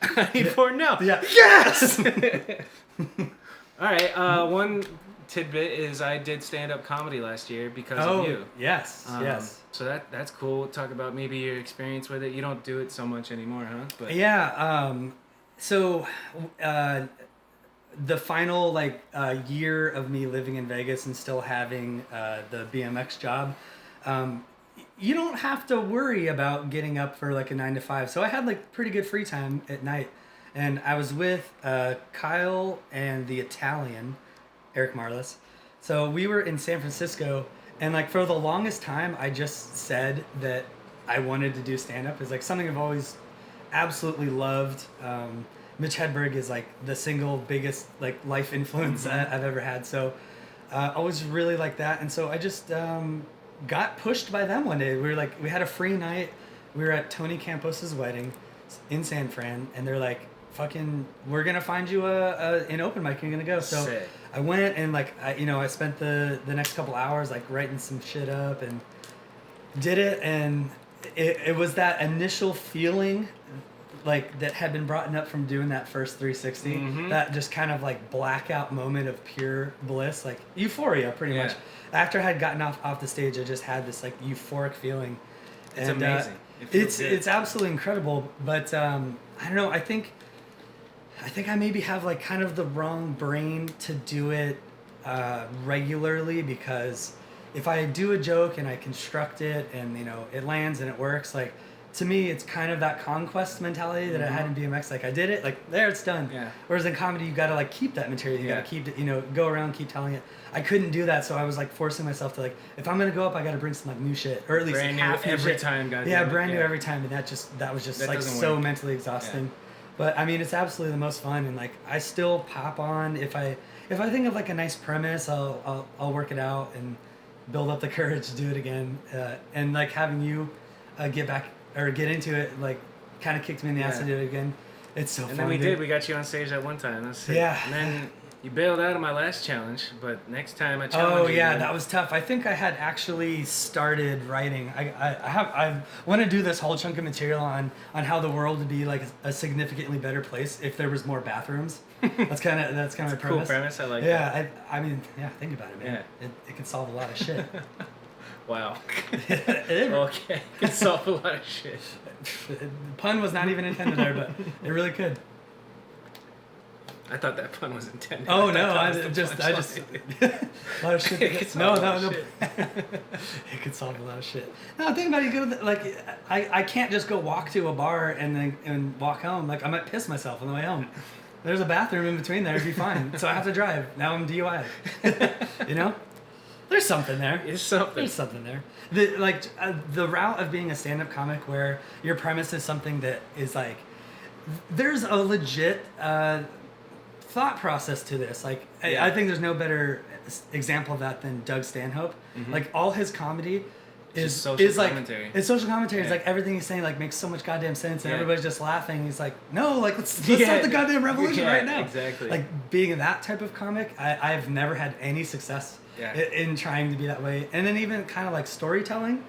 I need porn now. Yeah. Yes. All right. One tidbit is I did stand-up comedy last year because of you. Yes. Yes. So that's cool. Talk about maybe your experience with it. You don't do it so much anymore, huh? But yeah. So the final like year of me living in Vegas and still having the BMX job, you don't have to worry about getting up for like a 9 to 5. So I had like pretty good free time at night, and I was with Kyle and the Italian, Eric Marlis. So we were in San Francisco. And like for the longest time, I just said that I wanted to do stand-up. It's like something I've always absolutely loved. Mitch Hedberg is like the single biggest like life influence I've ever had. So I was really like that. And so I just got pushed by them one day. We had a free night. We were at Tony Campos's wedding in San Fran, and they're like, fucking, we're gonna find you an open mic. You're gonna go. So sick. I went and like I spent the next couple hours like writing some shit up and did it, and it was that initial feeling like that had been brought up from doing that first 360, that just kind of like blackout moment of pure bliss, like euphoria pretty much. After I had gotten off the stage, I just had this like euphoric feeling. It's amazing. It's absolutely incredible, but I don't know, I think I maybe have like kind of the wrong brain to do it regularly, because if I do a joke and I construct it and it lands and it works, like to me it's kind of that conquest mentality that I had in BMX. Like I did it, like there, it's done. Yeah. Whereas in comedy you gotta like keep that material, you gotta keep it, go around, keep telling it. I couldn't do that, so I was like forcing myself to like, if I'm gonna go up, I gotta bring some like new shit, or at least brand half new every shit. time, guys. Yeah, brand new every time, and that was just like so mentally exhausting. Yeah. But I mean, it's absolutely the most fun, and like I still pop on if I think of like a nice premise, I'll work it out and build up the courage to do it again. And like having you get into it, like kind of kicked me in the ass to do it again. It's so fun. And then we got you on stage that one time. That's sick. Yeah. And then You bailed out of my last challenge, but next time I challenge Oh you. yeah, that was tough. I think I had actually started writing. I want to do this whole chunk of material on how the world would be like a significantly better place if there was more bathrooms. That's kind of my premise. Cool premise. I like that. Yeah, I mean, yeah. Think about it, man. Yeah. It could solve a lot of shit. Wow. It- Okay. Can solve a lot of shit. The pun was not even intended there, but it really could. I thought that pun was intended. Oh thought no, that I was the just punchline. a lot of shit. It could No, solve a lot no, of no. shit. It could solve a lot of shit. No, think about it. You go to I can't just go walk to a bar and walk home. Like I might piss myself on the way home. There's a bathroom in between there. It'd be fine. So I have to drive. Now I'm DUI. You know, there's something there. It's something. There's something there. The route of being a stand-up comic where your premise is something that is like, there's a legit thought process to this. Like, Yeah. I think there's no better example of that than Doug Stanhope. Mm-hmm. Like, all his comedy Just social is like commentary. it's social commentary. It's Yeah. like everything he's saying like makes so much goddamn sense, and Yeah. everybody's just laughing. He's like, no, like let's Yeah. start the goddamn revolution Yeah, right now. exactly. Like being that type of comic, I've never had any success Yeah. in trying to be that way. And then even kind of like storytelling,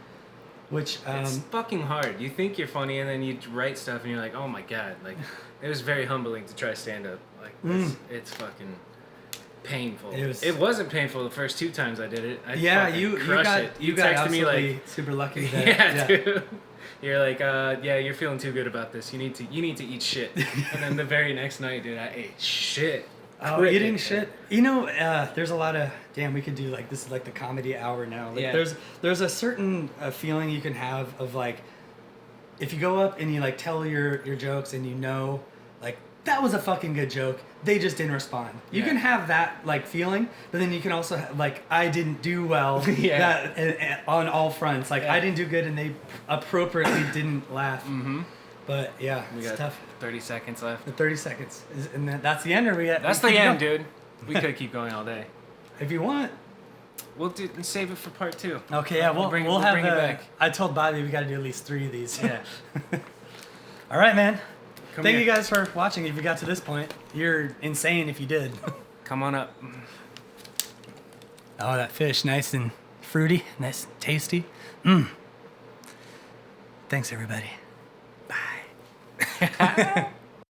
which It's fucking hard. You think you're funny, and then you write stuff, and you're like, "Oh my god!" Like, it was very humbling to try stand up. Like, it's fucking painful. It wasn't painful the first 2 times I did it. I yeah, fucking you crushed got it. you got texted me absolutely like, super lucky. That, yeah, dude. You're like, yeah, you're feeling too good about this. You need to eat shit. And then the very next night, dude, I ate shit. Oh, Cricket. eating shit. You know, there's a lot of we could do like this is like the comedy hour now. Like, Yeah. there's a certain feeling you can have of like if you go up and you like tell your jokes and you know like that was a fucking good joke. They just didn't respond. You Yeah. can have that like feeling, but then you can also have, like I didn't do well Yeah. that on all fronts. Like Yeah. I didn't do good and they appropriately didn't laugh. Mm-hmm. But yeah, We it's got tough. 30 seconds left. The 30 seconds, and that's the end. Or we That's we the keep end, going? dude. We could keep going all day. If you want. We'll save it for part 2. Okay, yeah, we'll we'll have bring it back. I told Bobby we got to do at least 3 of these. Yeah. All right, man. Come Thank here. you guys for watching. If you got to this point, you're insane if you did. Come on up. Oh, that fish, nice and fruity, nice and tasty. Thanks, everybody. Bye.